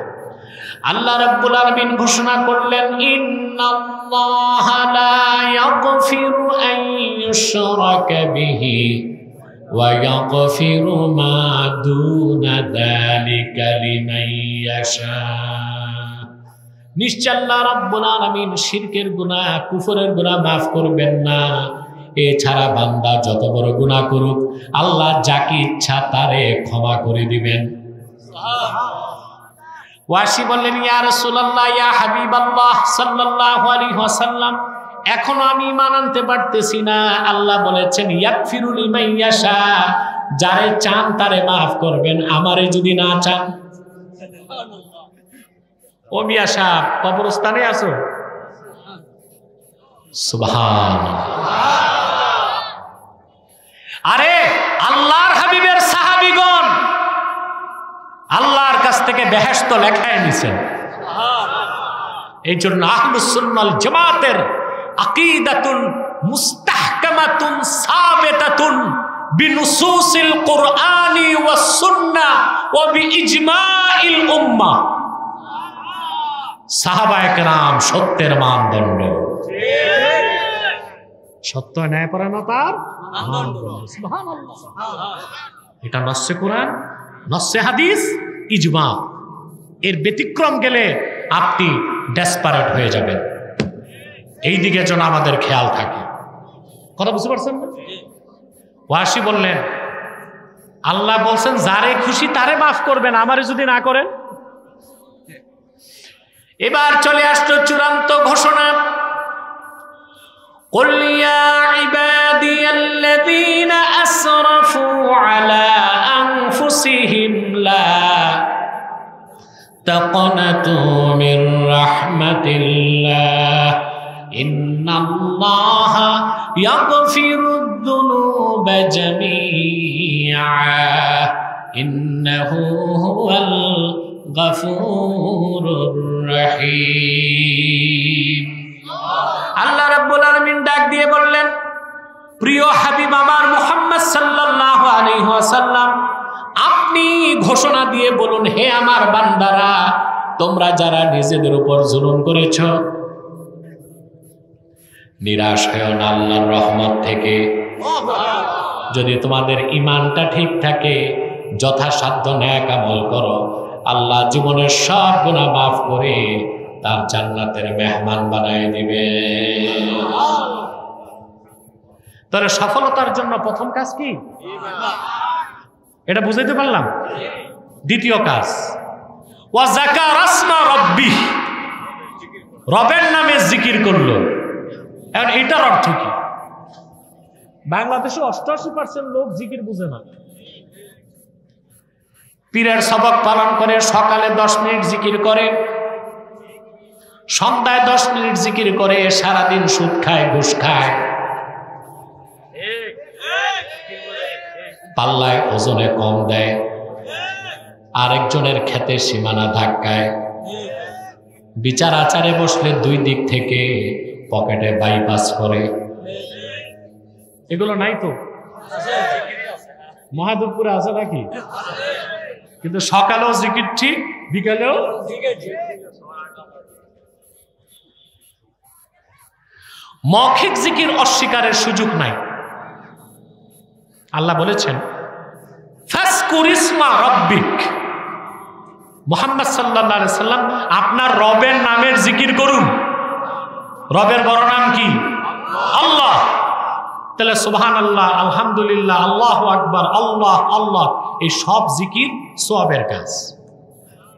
আল্লাহ রাব্বুল আলামিন ঘোষণা করলেন, ইন্নাল্লাহা লা ইয়াগফিরু আন ইউশরাকা বিহি ওয়া ইয়াগফিরু মা দুনা যালিকা লিমান ইয়াশা। নিশ্চয় আল্লাহ রাব্বুল আলামিন শিরকের গুনাহ, কুফরের গুনাহ মাফ করবেন না। এছাড়া বান্দা যত বড় গুনাহ করুক, আল্লাহ যাকে ইচ্ছা তারে ক্ষমা করে দিবেন। ওয়াহশী বললেন, ইয়া রাসূলুল্লাহ, ইয়া হাবিবাল্লাহ সাল্লাল্লাহু আলাইহি ওয়াসাল্লাম, এখনো আমি ঈমান আনতে পারতেছি না। আল্লাহ বলেছেন, ইয়াগফিরু লিমান ইয়াশা, যারে চান তারে মাফ করবেন, আমারে যদি না চান। ও মিয়া সাহেব, কবরস্থানে আছো? সুবহানাল্লাহ। আরে আল্লাহর হাবিবের সাহাবীগণ আল্লাহর কাছ থেকে বেহেশত লেখায় নিছেন। এই জন্য আহলুস সুন্নাহ ওয়াল জামাতের আকীদাতুন মুস্তাহকামাতুন সাবিতাতুন বিনুসুসিল কুরআনি ওয়াস সুন্নাহ ওয়া বিইজমাইল উম্মাহ। সাহাবায়ে কেরাম সত্যের মানদণ্ড, সত্য ন্যায়পরায়ণতার মানদণ্ড। সুবহানাল্লাহ। এটা নস্সে কোরআন, নস্সে হাদিস, ইজমা। এর ব্যতিক্রম গেলে আপনি ডেসপারেট হয়ে যাবেন। এই দিকে যেন আমাদের খেয়াল থাকে। কথা বুঝতে পারছেন না? ওয়াহশী বললেন, আল্লাহ বলছেন যারে খুশি তারে মাফ করবেন, আমারে যদি না করেন। এবার চলে আসলো চূড়ান্ত ঘোষণা, কুল ইয়া ইবাদিয়াল্লাযীনা আসরাফু আলা আনফুসিহিম লা তাকনাতু মির রাহমাতিল্লাহ ইন্নাল্লাহা ইয়াগফিরুদ যুনুবা জামিআ ইন্নাহু হুয়াল গফুরুর রহিম। আল্লাহ রাব্বুল আলামিন ডাক দিয়ে বললেন, প্রিয় হাবিব আমার মুহাম্মদ সাল্লাল্লাহু আলাইহি ওয়াসাল্লাম, আপনি ঘোষণা দিয়ে বলুন, হে আমার বান্দারা, তোমরা যারা নিজেদের উপর জুলুম করেছ, নিরাশ হও না আল্লাহর রহমত থেকে। যদি তোমাদের ঈমানটা ঠিক থাকে, যথাসাধ্য নেক আমল করো, আল্লাহ জীবনের সব গুনাহ মাফ করে তার জান্নাতের মেহমান বানায় দিবে। তাহলে সফলতার জন্য প্রথম কাজ কি? এটা বুঝাইতে পারলাম? দ্বিতীয় কাজ, ওয়া যাকারা ইসমা রাব্বিহ, রবের নামে জিকির করলো। এখন এটার অর্থ কি? বাংলাদেশে 88% লোক জিকির বুঝে না। পীরের সবক পালন করে, সকালে 10 মিনিট জিকির করে, সন্ধ্যায় 10 মিনিট জিকির করে, সারাদিন সুদ খায়, ঘুষ খায়, পাল্লায় ওজনে কম দেয়, আরেকজনের ক্ষেতে সীমানা ধাক্কায়, বিচার আচারে বসলে 2 দিক থেকে পকেটে বাইপাস করে। এগুলো নাই তো? মহাদেবপুরে আছে নাকি? কিন্তু সকালেও জিকির ঠিক, বিকালেও। মৌখিক জিকির অস্বীকারের সুযোগ নাই। আল্লাহ বলেছেন, ফাজকুর ইসমা রাব্বিক, মুহাম্মদ সাল্লাল্লাহু আলাইহি সাল্লাম আপনার রবের নামের জিকির করুন। রবের বড় নাম কি? আল্লাহ। তাহলে সুবহানাল্লাহ, আলহামদুলিল্লাহ, আল্লাহু আকবার, আল্লাহ আল্লাহ, এই সব জিকির সওয়াবের কাজ।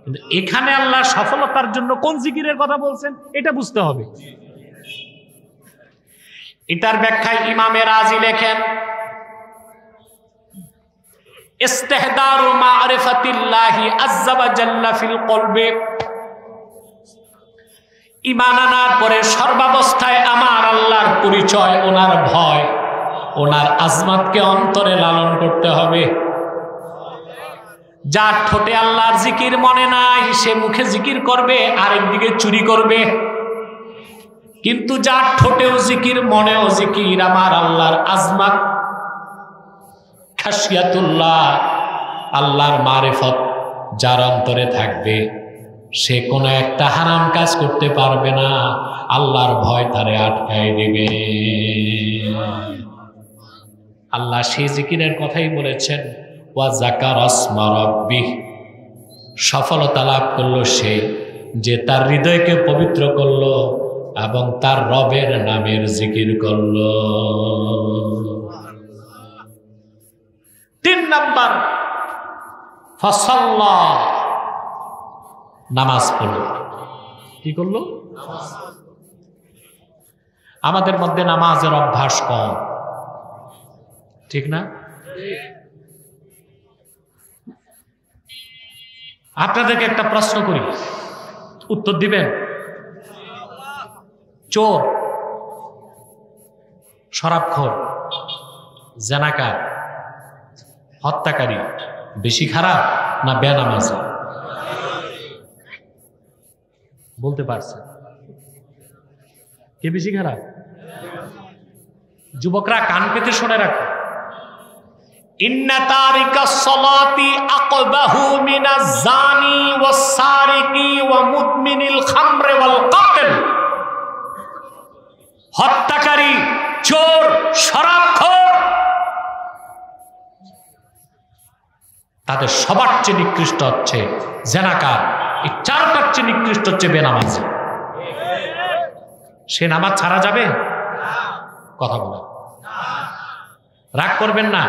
কিন্তু এখানে আল্লাহ সফলতার জন্য কোন জিকিরের কথা বলছেন এটা বুঝতে হবে। এটার ব্যাখ্যায় ইমামে রাজি লেখেন, ইস্তিহদারু মারিফাতিল্লাহি আযজা ওয়া জাল্লা ফিল কলবি, ঈমান আনার পরে সর্বাবস্থায় আমার আল্লাহর পরিচয়, ওনার ভয়, ওনার আজমাতকে অন্তরে লালন করতে হবে। যার ঠোঁটে আল্লাহর জিকির মনে নাই, সে মুখে জিকির করবে, আরেকদিকে চুরি করবে। কিন্তু যার ঠোঁটেও জিকির, মনেও জিকির, আমার আল্লাহর আজমাত, খাশিয়াতুল্লাহ, আল্লাহর মারিফত যার অন্তরে থাকবে, সে কোনো একটা হারাম কাজ করতে পারবে না, আল্লাহর ভয় তারে আটকায় দিবে। আল্লাহ সেই জিকিরের কথাই বলেছেন, ওয়া যাকারা ইসমা রাব্বিহ, সফলতা লাভ করলো সে যে তার হৃদয়কে পবিত্র করলো এবং তার রবের নামের জিকির করলো। 3 নাম্বার, ফাসাল্লা, নামাজ পড়লো। কি করলো? আমাদের মধ্যে নামাজের অভ্যাস কম, ঠিক না? আপনাদেরকে একটা প্রশ্ন করি, উত্তর দিবেন? চোর, শরাবখোর, জেনাকার, হত্যাকারী বেশি খারাপ না বেনামাজি? বলতে পারছেন? কে বেশি খারাপ? যুবকরা কান পেতে শুনে রাখো, ইন্না তারিকাস সালাতি আকবাহু মিনাজ জানি ওয়াস সারিকি ওয়া মুদমিনিল খামরি ওয়াল কাতিল, হত্যাকারী, চোর, শরাবখোর, তাদের সবার চেয়ে নিকৃষ্ট হচ্ছে জেনাকার, এই 4টার চেয়ে নিকৃষ্ট হচ্ছে বেনামাজি। সে নামাজ ছাড়া যাবে? কথা বলে রাগ করবেন না।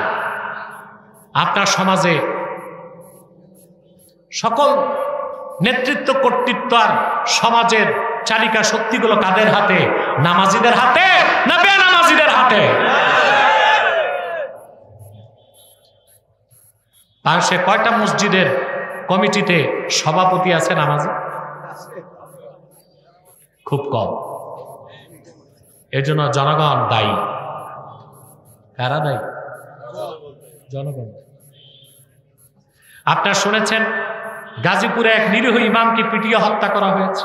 আপনার সমাজে সকল নেতৃত্ব, কর্তৃত্ব আর সমাজের চালিকা শক্তিগুলো কাদের হাতে? নামাজিদের হাতে না বেনামাজিদের হাতে? আর সে কয়টা মসজিদের কমিটিতে সভাপতি আছে নামাজি? খুব কম। এর জন্য জনগণ দায়ী। কারা দায়ী? জনগণ। আপনারা শুনেছেন গাজীপুরে এক নিরীহ ইমামকে পিটিয়ে হত্যা করা হয়েছে,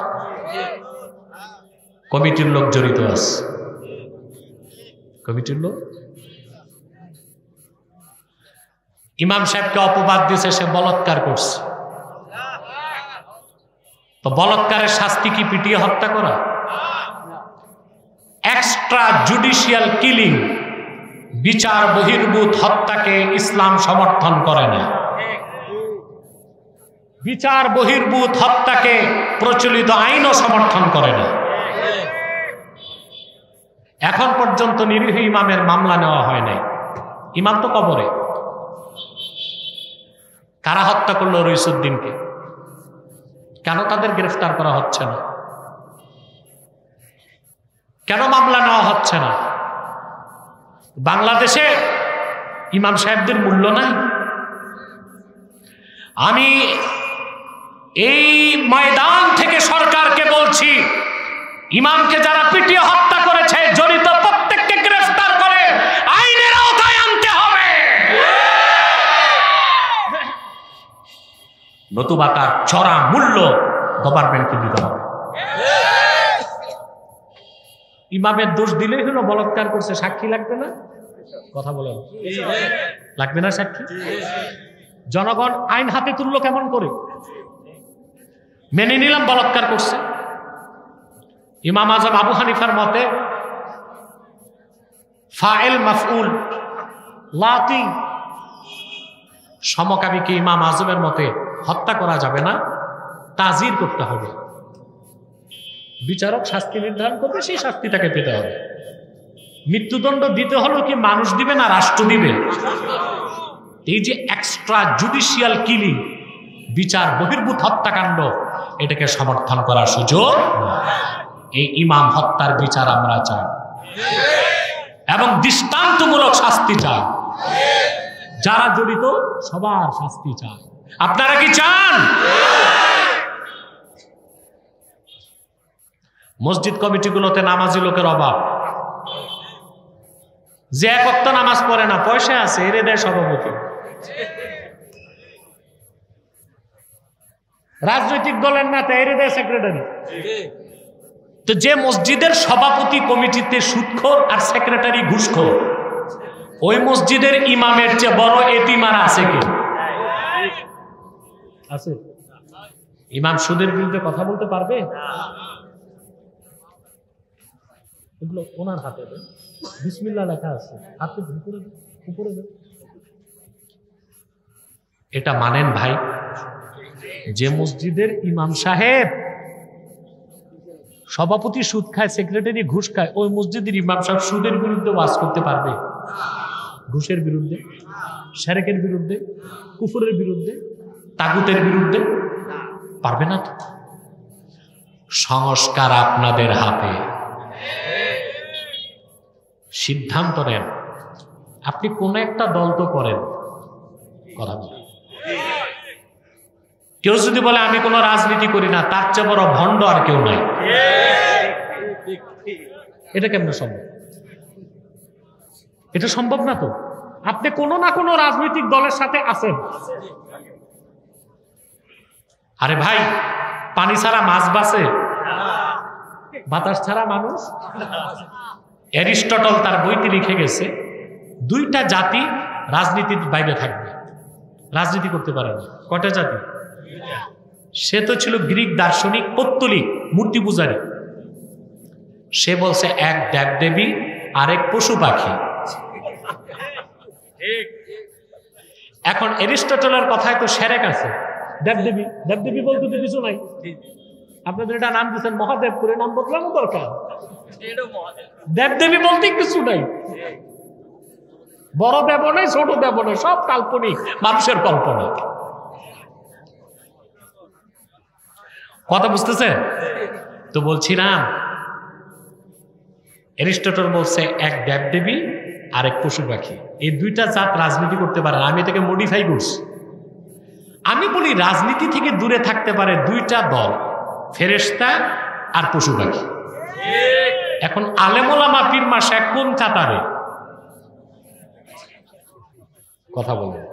কমিটির লোক জড়িত আছে। কমিটির লোক ইমাম সাহেবকে অপবাদ দিয়েছে সে বলাৎকার করছে। তো বলাৎকারের শাস্তি কি পিটিয়ে হত্যা করা? এক্সট্রা জুডিশিয়াল কিলিং, বিচার বহির্ভূত হত্যাকে ইসলাম সমর্থন করে না। বিচার বহির্ভূত হত্যাকে প্রচলিত আইনও সমর্থন করে না। এখন পর্যন্ত নিরীহ ইমামের মামলা নেওয়া হয় নাই। ইমাম তো কবরে। কারা হত্যা করলো রইসুদ্দিনকে? কেন তাদের গ্রেফতার করা হচ্ছে না? কেন মামলা নেওয়া হচ্ছে না? বাংলাদেশে ইমাম সাহেবদের মূল্য নাই? আমি এই ময়দান থেকে সরকারকে বলছি, ইমামকে যারা পিটিয়ে হত্যা করেছে জড়িত প্রত্যেককে গ্রেফতার করে আইনের আওতায় আনতে হবে, নতুবা তার চড়া মূল্য গভর্নমেন্টকে দিতে হবে। ইমামের দোষ দিলেই হলো বলাৎকার করছে, সাক্ষী লাগবে না? কথা বলেন, লাগবে না সাক্ষী? জনগণ আইন হাতে তুললো কেমন করে? মেনে নিলাম বলাৎকার করছে। ইমাম আজম আবু হানিফার মতে ফাইল মাফউল লাতি, সমকামীকে ইমাম আজমের মতে হত্যা করা যাবে না, তাজির করতে হবে। বিচারক শাস্তি নির্ধারণ করবে, সেই শাস্তি তাকে পেতে হবে। মৃত্যুদণ্ড দিতে হলো কি মানুষ দিবে না রাষ্ট্র দিবে? এই যে এক্সট্রা জুডিশিয়াল কিলিং, বিচার বহির্ভূত হত্যাকাণ্ড, এটাকে সমর্থন করার সুযোগ। এই ইমাম হত্যার বিচার আমরা চাই এবং দৃষ্টান্তমূলক শাস্তি চাই। যারা জড়িত সবার শাস্তি চাই। আপনারা কি চান? মসজিদ কমিটিগুলোতে নামাজি লোকের অভাব। যে এক ওয়াক্ত নামাজ পড়ে না, পয়সা আছে, এরে দেয় সভাপতি। রাজনৈতিক দলের নেতা, এরে দেয় সেক্রেটারি। তো যে মসজিদের সভাপতি কমিটিতে সুদখোর আর সেক্রেটারি ঘুষখোর, ওই মসজিদের ইমামের চেয়ে বড় এতিমার আছে কি? আছে? ইমাম সুদের বিরুদ্ধে কথা বলতে পারবে? এগুলো ওনার হাতে বিসমিল্লাহ লেখা আছে, হাতে উপরে দেন। এটা মানেন ভাই? যে মসজিদের ইমাম সাহেব সভাপতি সুদ খায়, সেক্রেটারি ঘুষ খায়, ওই মসজিদের ইমাম সাহেব সুদের বিরুদ্ধে ওয়াজ করতে পারবে? ঘুষের বিরুদ্ধে, শিরকের বিরুদ্ধে, কুফরের বিরুদ্ধে, তাগুতের বিরুদ্ধে পারবে না তো। সংস্কার আপনাদের হাতে, সিদ্ধান্ত নেন। আপনি কোন একটা দল তো করেন, কথা বলেন। কেউ যদি বলে আমি কোনো রাজনীতি করি না, তার চেয়ে বড় ভণ্ড আর কেউ নাই। এটা কেমন সম্ভব? এটা সম্ভব না তো। আপনি কোনো না কোনো রাজনৈতিক দলের সাথে আছেন। আরে ভাই, পানি ছাড়া মাছ বাঁচে, বাতাস ছাড়া মানুষ। অ্যারিস্টটল তার বইতে লিখে গেছে, দুইটা জাতি রাজনীতির বাইরে থাকবে, রাজনীতি করতে পারে না। কয়টা জাতি? সে তো ছিল গ্রিক দার্শনিক পৌত্তলিক মূর্তি পূজারী। সে বলছে এক দেবদেবী আরেক পশু পাখি। এখন অ্যারিস্টটলের কথায় তো সেরেক আছে। দেবদেবী, দেবদেবী বলতে তো কিছু নাই। আপনাদের এটা নাম দিচ্ছেন মহাদেব করে, নাম বদলানো দরকার। দেবদেবী বলতে কিছু নাই। বড় দেব নেই, ছোট দেব নেই, সব কাল্পনিক, মানুষের কল্পনা। কথা বুঝতেছে তো? বলছিলাম অ্যারিস্টটল বলছে এক দেবদেবী আর এক পশু পাখি, এই দুইটা জাত রাজনীতি করতে পারে না। আমি এটাকে মডিফাই করছি। আমি বলি রাজনীতি থেকে দূরে থাকতে পারে দুইটা দল, ফেরেশতা আর পশু পাখি। এখন আলেম ওলামা পীর মাশায়েখ কোন কাতারে? কথা বলেন।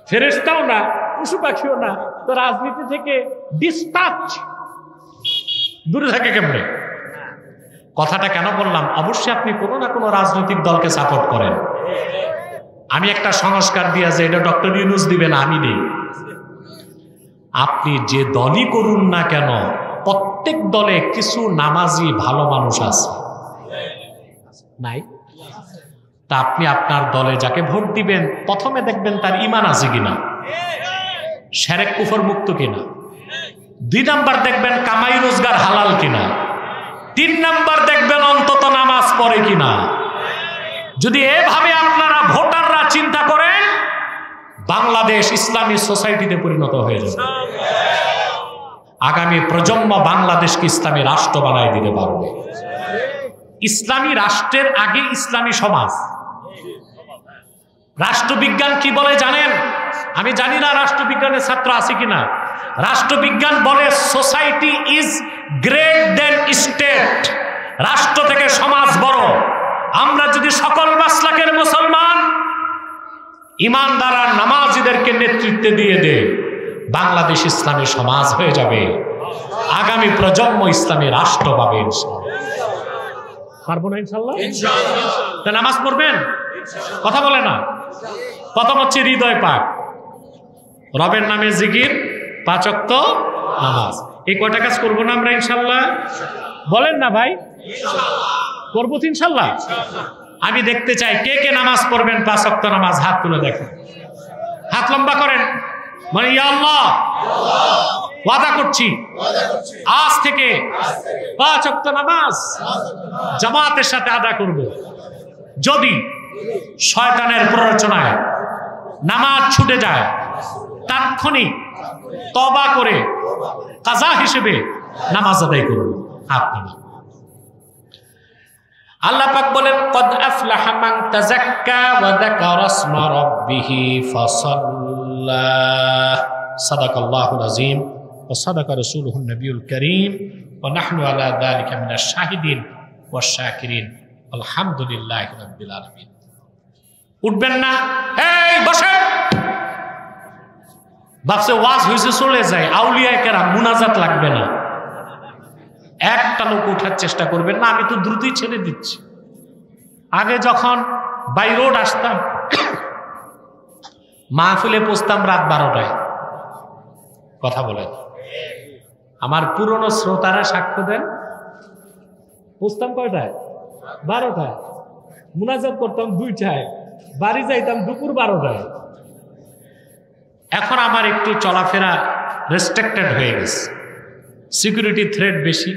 ফেরেশতাও না, পশু পাখিও না, তো রাজনীতি থেকে ডিসটাচ, দূরে থাকে কেমনে? কথাটা কেন বললাম? অবশ্যই আপনি কোনো না কোনো রাজনৈতিক দলকে সাপোর্ট করেন, আমি একটা সংস্কার দিয়া যে এটা ডক্টর ইউনূস দিবে না, আমি নেই। আপনি যে দলই করুন না কেন, প্রত্যেক দলে কিছু নামাজি ভালো মানুষ আছে, নাই? তা আপনি আপনার দলে যাকে ভোট দিবেন প্রথমে দেখবেন তার ঈমান আছে কিনা, শিরক কুফর মুক্ত কিনা। 2 নাম্বার দেখবেন কামাই রোজগার হালাল কিনা। 3 নাম্বার দেখবেন অন্তত নামাজ পড়ে কিনা। যদি এভাবে আপনারা ভোটাররা চিন্তা করেন, বাংলাদেশ ইসলামী সোসাইটিতে পরিণত হয়ে যাবে। আগামী প্রজন্ম বাংলাদেশকে ইসলামী রাষ্ট্র বানায় দিতে পারবে। ইসলামী রাষ্ট্রের আগে ইসলামী সমাজ। রাষ্ট্রবিজ্ঞান কি বলে জানেন? আমি জানি না রাষ্ট্রবিজ্ঞানের ছাত্র আছে কিনা। রাষ্ট্রবিজ্ঞান বলে society is great than state. রাষ্ট্র থেকে সমাজ বড়। আমরা যদি সকল মাসলাকের মুসলমান ইমানদার আর নামাজিদেরকে নেতৃত্ব দিয়ে দেয়, বাংলাদেশ ইসলামী সমাজ হয়ে যাবে। আগামী প্রজন্ম ইসলামী রাষ্ট্র পাবে ইনশাআল্লাহ। পারবো না ইনশাআল্লাহ? তা নামাজ পড়বেন? কথা বলে না। প্রথম হচ্ছে হৃদয় পাক, রবের নামে জিকির, 5 ওয়াক্ত নামাজ। এই কয়টা কাজ করবো না আমরা ইনশাআল্লাহ? বলেন না ভাই, করবো তো ইনশাআল্লাহ। আমি দেখতে চাই কে কে নামাজ পড়বেন 5 ওয়াক্ত নামাজ, হাত তুলে দেখেন। হাত লম্বা করেন, মানে ইয়া আল্লাহ ওয়াদা করছি আজ থেকে 5 ওয়াক্ত নামাজ জামাতের সাথে আদা করব। যদি শয়তানের প্ররোচনায় নামাজ ছুটে যায়, তাৎক্ষণিক তওবা করে কাজা হিসেবে নামাজ আদায় করব। হাত নামান। আল্লাহ পাক বলেন, কদ আফলাহা মান তাযাক্কা ওয়া যাকারা ইসমা রাব্বিহি ফাসাল্লা। সাদাকাল্লাহুল আযীম ওয়া সাদাকা রাসূলুহুন নবিয়ুল কারীম ওয়া নাহনু আলা যালিকা মিনাশ শাহিদিন ওয়াশ শাকিরিন। আলহামদুলিল্লাহি রাব্বিল আলামিন। উঠবেন না? এই বসেন। ভাবছে ওয়াজ হইছে চলে যায়, আউলিয়া কেরাম মুনাজাত লাগবে না। একটা লোক উঠার চেষ্টা করবেন না। আমি তো দ্রুতই ছেড়ে দিচ্ছি। আগে যখন বাই রোড আসতাম, মাহফিলে পৌঁছতাম রাত 12টায়। কথা বলেন, আমার পুরনো শ্রোতারা সাক্ষ্য দেন। পৌঁছতাম কয়টায়? 12টায়। মুনাজাত করতাম 2টায়, বাড়ি যাইতাম দুপুর 12টায়। এখন আমার একটু চলাফেরা রেস্ট্রিক্টেড হয়ে গেছে, সিকিউরিটি থ্রেট বেশি।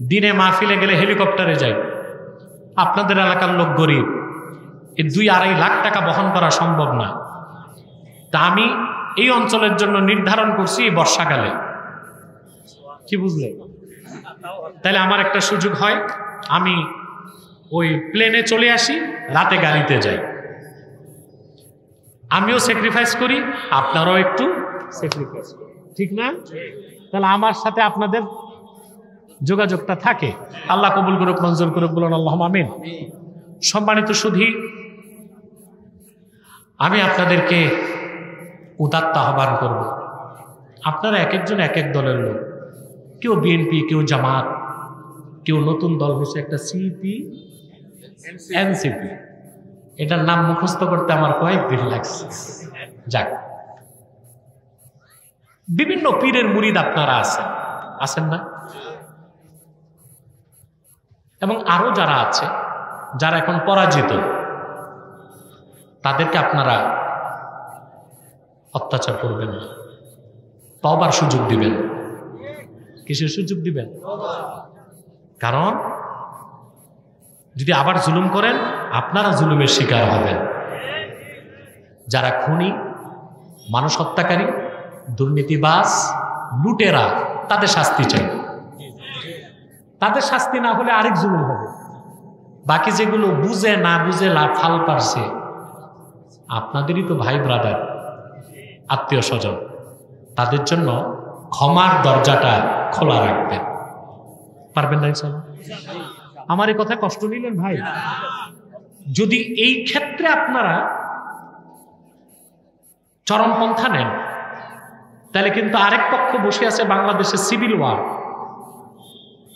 দিনে মাহফিলে গেলে হেলিকপ্টারে যাই। আপনাদের এলাকার লোক গরিব, এই 2-2.5 লাখ টাকা বহন করা সম্ভব না। তা আমি এই অঞ্চলের জন্য নির্ধারণ করছি বর্ষাকালে। কি বুঝলে? তাহলে আমার একটা সুযোগ হয়, আমি ওই প্লেনে চলে আসি, রাতে গাড়িতে যাই। আমিও স্যাক্রিফাইস করি, আপনারাও একটু স্যাক্রিফাইস করি, ঠিক না? তাহলে আমার সাথে আপনাদের যোগাযোগটা থাকে। আল্লাহ কবুল করুক, মঞ্জুর করুক, বলুন আল্লাহুম্মা আমিন। সম্মানিত সুধী, আমি আপনাদেরকে উদাত্ত আহ্বান করব। আপনারা এক একজন এক এক দলের লোক। কেউ বিএনপি, কেউ জামাত, কেউ নতুন দল হয়েছে একটা সিপি এনসিপি। এটার নাম মুখস্থ করতে আমার কয়েকদিন লাগছে। যাক, বিভিন্ন পীরের মুরিদ আপনারা আছেন না? এবং আরো যারা আছে, যারা এখন পরাজিত, তাদেরকে আপনারা অত্যাচার করবেন না, তওবার সুযোগ দিবেন। কিসের সুযোগ দিবেন? কারণ যদি আবার জুলুম করেন, আপনারা জুলুমের শিকার হবেন। যারা খুনি, মানুষ হত্যাকারী, দুর্নীতিবাজ, লুটেরা, তাদের শাস্তি চাই। তাদের শাস্তি না হলে আরেক জুলুম হবে। বাকি যেগুলো বুঝে না বুঝে ফাল পারছে, আপনাদেরই তো ভাই ব্রাদার, আত্মীয় স্বজন, তাদের জন্য ক্ষমার দরজাটা খোলা রাখবেন। পারবেন না ইনশাআল্লাহ? আমার এই কথা কষ্ট নিলেন ভাই? যদি এই ক্ষেত্রে আপনারা চরমপন্থা নেন, তাহলে কিন্তু আরেক পক্ষ বসে আছে বাংলাদেশে সিভিল ওয়ার,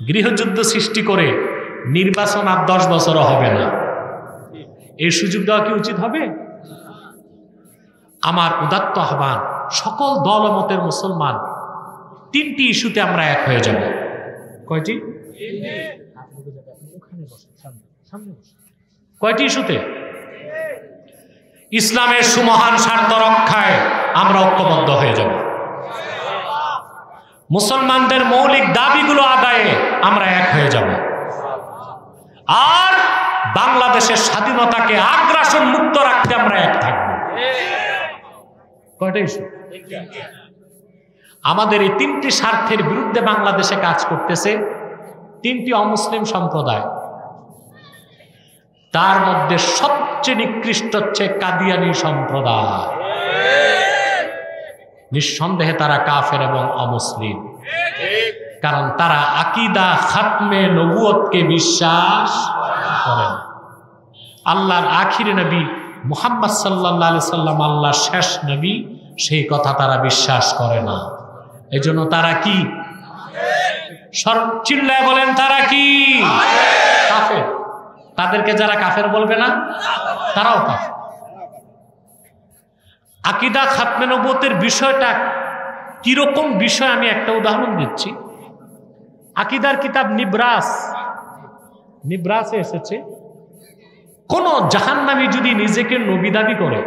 গৃহযুদ্ধ সৃষ্টি করে নির্বাচন আর 10 বছরও হবে না। এই সুযোগ দেওয়া কি উচিত হবে? আমার উদাত্ত আহ্বান, সকল দল ও মতের মুসলমান 3টি ইস্যুতে আমরা এক হয়ে যাব। কয়টি? কয়টি ইস্যুতে? ইসলামের সুমহান স্বার্থ রক্ষায় আমরা ঐক্যবদ্ধ হয়ে যাব। মুসলমানদের মৌলিক দাবিগুলো আদায়ে আমরা এক হয়ে যাব। আর বাংলাদেশের স্বাধীনতাকে আগ্রাসন মুক্ত রাখতে আমরা এক থাকব। কয়টা ইস্যু? আমাদের এই 3টি স্বার্থের বিরুদ্ধে বাংলাদেশে কাজ করতেছে 3টি অমুসলিম সম্প্রদায়। তার মধ্যে সবচেয়ে নিকৃষ্ট হচ্ছে কাদিয়ানী সম্প্রদায়। নিঃসন্দেহে তারা কাফের এবং অমুসলিম, কারণ তারা আকীদা খাতমে নবুয়তকে বিশ্বাস করে না। আল্লাহর আখির নবী মুহাম্মদ সাল্লাল্লাহু আলাইহি সাল্লাম আল্লাহর শেষ নবী, সেই কথা তারা বিশ্বাস করে না। এই জন্য তারা কি? চিল্লায় বলেন, তারা কি? কাফের। তাদেরকে যারা কাফের বলবে না, তারাও কাফের। আকীদা খাতমে নবুয়তের বিষয়টা কিরকম বিষয়, আমি একটা উদাহরণ দিচ্ছি। আকীদার কিতাব নিব্রাসে এসেছে, কোন জাহান্নামী যদি নিজেকে নবী দাবি করে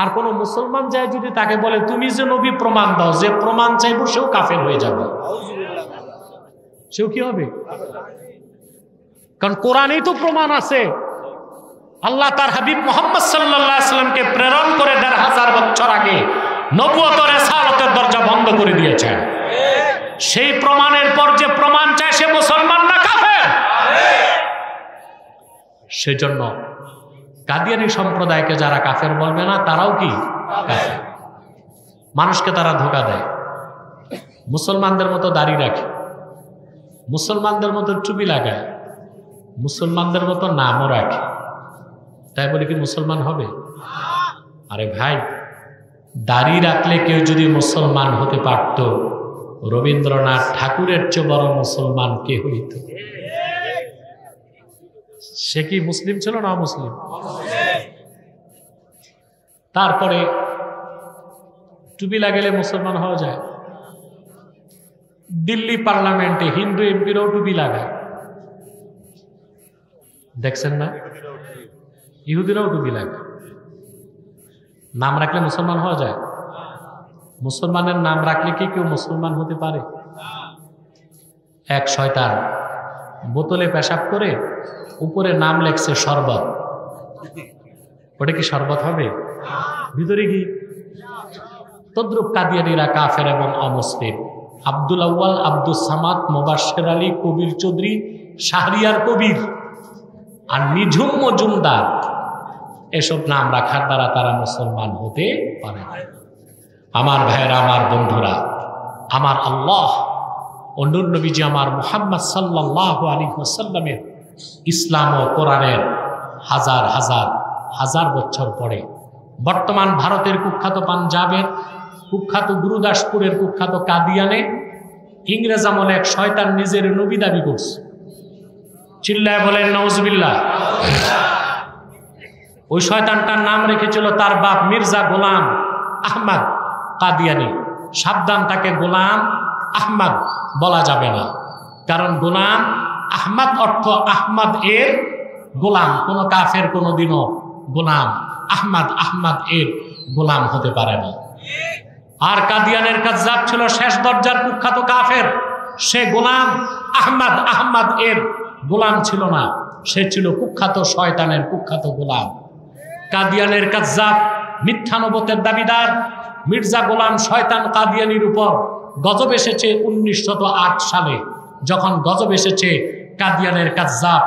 আর কোন মুসলমান যায় যদি তাকে বলে তুমি যে নবী প্রমাণ দাও, যে প্রমাণ চাইবো সেও কাফের হয়ে যাবে। সেও কি হবে? কারণ কোরআনেই তো প্রমাণ আছে। আল্লাহ তার হাবিব মুহাম্মদ সাল্লাল্লাহু আলাইহি ওয়াসাল্লামকে প্রেরণ করে ১৫০০ বছর আগে নবুয়ত ও রিসালাতের দরজা বন্ধ করে দিয়েছেন। সেই প্রমাণের পর যে প্রমাণ চায় সে মুসলমান না কাফের? সেজন্য কাদিয়ানী সম্প্রদায়কে যারা কাফের বলবে না, তারাও কি কাফের। মানুষকে তারা ধোঁকা দেয়। মুসলমানদের মতো দাড়ি রাখে, মুসলমানদের মতো টুপি লাগায়, মুসলমানদের মতো নামও রাখে, তাই বলে কি মুসলমান হবে? আরে ভাই, দাড়ি রাখলে কেউ যদি মুসলমান হতে পারত, রবীন্দ্রনাথ ঠাকুরের চেয়ে বড় মুসলমান কে হইত? সে কি মুসলিম ছিল না মুসলিম? তারপরে টুপি লাগালে মুসলমান হওয়া যায়। দিল্লি পার্লামেন্টে হিন্দু এমপিরাও টুপি লাগায়, দেখছেন না? ইহুদিরাও টুপি লাগায়। নাম রাখলে মুসলমান হওয়া যায়? মুসলমানের নাম রাখলে কি কেউ মুসলমান হতে পারে? এক শয়তান বোতলে পেশাব করে উপরে নাম লেখছে শরবত। ওটা কি শরবত হবে? ভিতরে কি? তদ্রুপ কাদিয়ানীরা কাফের এবং অমুসলিম। আব্দুল আউয়াল, আব্দুল সামাদ, মোবাশ্বের আলী, কবির চৌধুরী, শাহরিয়ার কবির আর নিঝুম মজুমদার, এসব নাম রাখার দ্বারা তারা মুসলমান হতে পারে না। আমার ভাইয়েরা, আমার বন্ধুরা, আমার আল্লাহ ও নূর নবীজি আমার মুহাম্মদ সাল্লাল্লাহু আলাইহি ওয়াসাল্লামের ইসলাম ও কোরআনের হাজার হাজার হাজার বছর পরে বর্তমান ভারতের কুখ্যাত পাঞ্জাবের, কুখ্যাত গুরুদাসপুরের, কুখ্যাত কাদিয়ানে ইংরেজ আমলে এক শয়তান নিজের নবী দাবি করছে। চিল্লায় বলেন নাউজুবিল্লাহ। ওই শয়তানটার নাম রেখেছিল তার বাপ মির্জা গোলাম আহমদ কাদিয়ানী। সাবধান, তাকে গোলাম আহমদ বলা যাবে না, কারণ গোলাম আহমদ অর্থ আহমদ এর গোলাম। কোন কাফের কোনদিনও গোলাম আহমদ এর গোলাম হতে পারে না। আর কাদিয়ানের কাজ্জাব ছিল শেষ দরজার কুখ্যাত কাফের। সে গোলাম আহমদ এর গোলাম ছিল না, সে ছিল কুখ্যাত শয়তানের কুখ্যাত গোলাম। কাদিয়ানের কাজ্জাব, মিথ্যা নবুয়তের দাবিদার মির্জা গোলাম শয়তান কাদিয়ানির উপর গজব এসেছে 1908 সালে। যখন গজব এসেছে, কাদিয়ানের কাজ্জাব,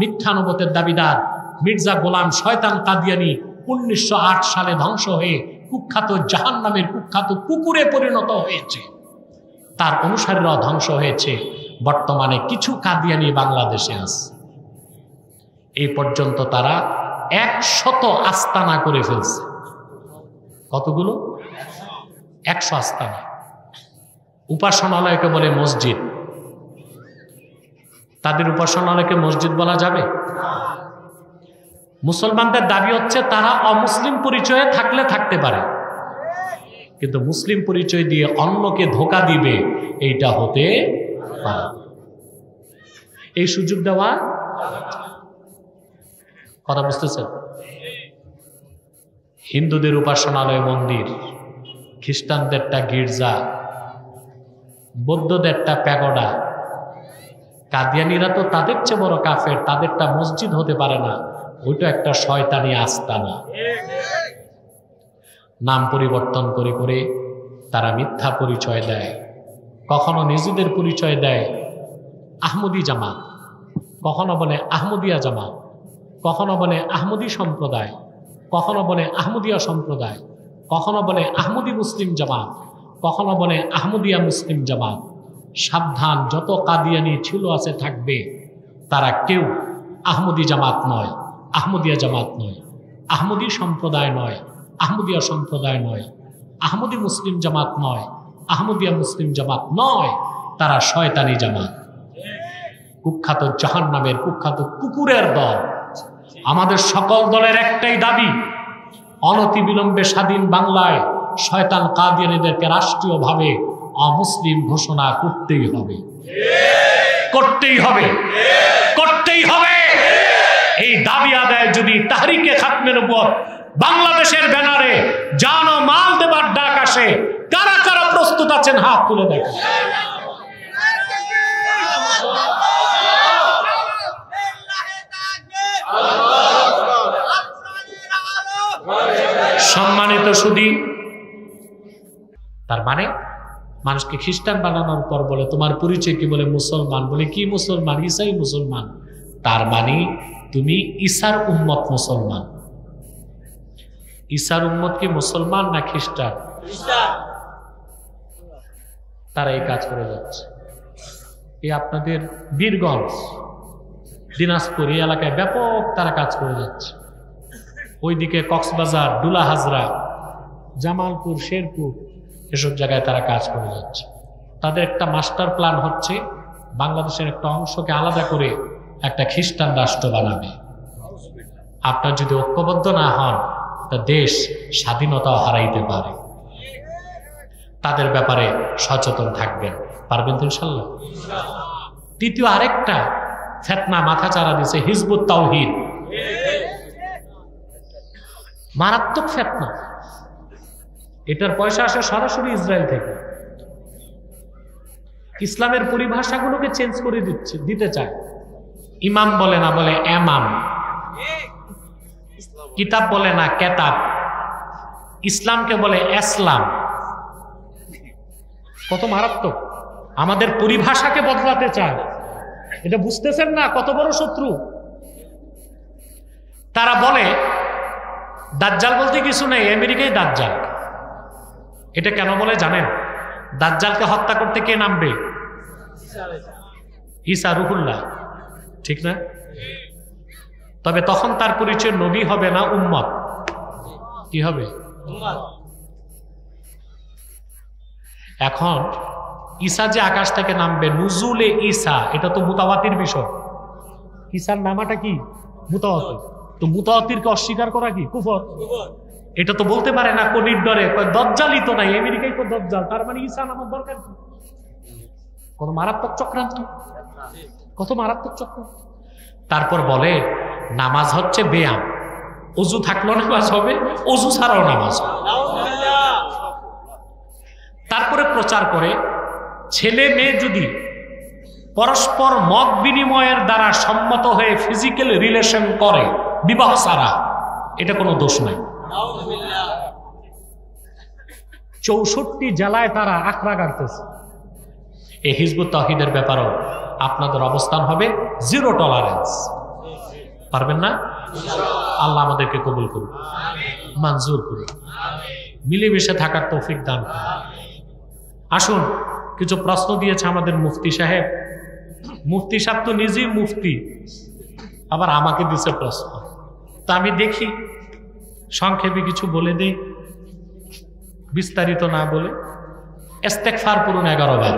মিথ্যা নবুয়তের দাবিদার মির্জা গোলাম শয়তান কাদিয়ানি 1908 সালে ধ্বংস হয়ে কুখ্যাত জাহান্নামের কুখ্যাত কুকুরে পরিণত হয়েছে। তার অনুসারীরাও ধ্বংস হয়েছে। বর্তমানে কিছু কাদিয়ানি বাংলাদেশে আছে। এই পর্যন্ত তারা 100 আস্তানা করে ফেলছে। কতগুলো? 100 আস্তানা। উপাসনালয়কে বলে মসজিদ। তাদের উপাসনালয়কে মসজিদ বলা যাবে? মুসলমানদের দাবি হচ্ছে তারা অমুসলিম পরিচয়ে থাকলে থাকতে পারে, কিন্তু মুসলিম পরিচয় দিয়ে অন্যকে ধোঁকা দিবে এইটা হতে পারে। এই সুযোগ দেওয়া কথা বুঝতেছেন? হিন্দুদের উপাসনালয় মন্দির, খ্রিস্টানদেরটা গির্জা, বৌদ্ধদেরটা প্যাগোডা, কাদিয়ানীরা তো তাদের চেয়ে বড় কাফের, তাদেরটা মসজিদ হতে পারে না, ওইটা একটা শয়তানি আস্তানা। নাম পরিবর্তন করে করে তারা মিথ্যা পরিচয় দেয়। কখনো নিজেদের পরিচয় দেয় আহমদি জামাত, কখনো বলে আহমদিয়া জামাত, কখনো বলে আহমদি সম্প্রদায়, কখনো বলে আহমদিয়া সম্প্রদায়, কখনো বলে আহমদি মুসলিম জামাত, কখনো বলে আহমদিয়া মুসলিম জামাত। সাবধান, যত কাদিয়ানি ছিল আছে থাকবে, তারা কেউ আহমদি জামাত নয়, আহমদিয়া জামাত নয়, আহমদি সম্প্রদায় নয়, আহমদিয়া সম্প্রদায় নয়, আহমদি মুসলিম জামাত নয়, আহমদিয়া মুসলিম জামাত নয়, তারা শয়তানি জামাত, কুখ্যাত জাহান্নামের কুখ্যাত কুকুরের দল। আমাদের সকল দলের একটাই দাবি, অনতিবিলম্বে স্বাধীন বাংলায় শয়তান কাদিয়ানীদেরকে রাষ্ট্রীয়ভাবে অমুসলিম ঘোষণা করতেই হবে, করতেই হবে, করতেই হবে। এই দাবি আদায় যদি তাহরিকে খাতমে নবুয়ত বাংলাদেশের ব্যানারে জান ও মাল দেবার ডাক আসে, কারা কারা প্রস্তুত আছেন হাত তুলে দেখেন। সম্মানিত সুধী, তার মানে মানুষকে খ্রিস্টান বানানোর পর বলে তোমার পরিচয় কি, বলে মুসলমান। বলে কি মুসলমান? ঈসাই মুসলমান। তার মানে তুমি ঈসার উম্মত মুসলমান। ঈসার উম্মত কি মুসলমান না খ্রিস্টান? তারা এই কাজ করে যাচ্ছে। এই আপনাদের বীরগঞ্জ, দিনাজপুর এই এলাকায় ব্যাপক তারা কাজ করে যাচ্ছে। ওইদিকে কক্সবাজার, ডুলা হাজরা, জামালপুর, শেরপুর এসব জায়গায় তারা কাজ করে যাচ্ছে। তাদের একটা মাস্টার প্ল্যান হচ্ছে বাংলাদেশের একটা অংশকে আলাদা করে একটা খ্রিস্টান রাষ্ট্র বানাবে। আপনার যদি ঐক্যবদ্ধ না হন, তা দেশ স্বাধীনতাও হারাইতে পারে। তাদের ব্যাপারে সচেতন থাকবেন, পারবেন তো ইনশাল্লাহ। তৃতীয় আরেকটা ফিতনা মাথা চারা দিছে হিজবুত তাওহীদ, মারাত্মক ফিতনা। এটার পয়সা আসে সরাসরি ইসরায়েল থেকে। ইসলামের পরিভাষাগুলোকে চেঞ্জ করে দিতে চায়। ইমাম বলে না, বলে এমাম। কিতাব বলে না, কেতাব। ইসলামকে বলে ইসলাম। কত মারাত্মক! আমাদের পরিভাষাকে বদলাতে চায়। এটা বুঝতেছেন না কত বড় শত্রু? তারা বলে দাজ্জাল বলতে কিছু নেই, আমেরিকাই দাজ্জাল। এটা কেন বলে জানেন? দাজ্জালকে হত্যা করতে কে নামবে? ঈসা রুহুল্লাহ, ঠিক না? তবে তখন তার পরিচয় নবী হবে না, উম্মত। কি হবে? এখন ঈসা যে আকাশ থেকে নামবে, নুজুলে ঈসা, এটা তো মুতাওয়াতির বিষয়। ঈসার নামাটা কি? মুতাওয়াতির। তো মুতাওয়াতিরকে অস্বীকার করা কি কুফর? এটা তো বলতে পারে না কোনির ডরে, দজ্জালই তো নাই, আমেরিকাই তো দজ্জাল, তার মানে ঈসা নামার দরকার কি? কত মারাত্মক চক্রান্ত, কত মারাত্মক চক্রান্ত। তারপর বলে নামাজ হচ্ছে ব্যায়াম, অজু থাকলেও নামাজ হবে, অজু ছাড়াও নামাজ হবে। তারপরে প্রচার করে ছেলে মেয়ে যদি পরস্পর মত বিনিময়ের দ্বারা সম্মত হয়ে ফিজিক্যাল রিলেশন করে বিবাহ ছাড়া, এটা কোনো দোষ নাই। 64 জেলায় তারা আখড়া কাটতেছে। এই হিজবুত তাওহীদের ব্যাপারেও আপনাদের অবস্থান হবে জিরো টলারেন্স। পারবেন না? আল্লাহ আমাদেরকে কবুল করুন, মঞ্জুর করুন, মিলেমিশে থাকার তৌফিক দান করুন। আসুন, কিছু প্রশ্ন দিয়েছে আমাদের মুফতি সাহেব। মুফতি সাহেব তো নিজেই মুফতি, আবার আমাকে দিছে প্রশ্ন। তা আমি দেখি সংক্ষেপে কিছু বলে দিই, বিস্তারিত না বলে। ইস্তেগফার পড়ুন 11 বার।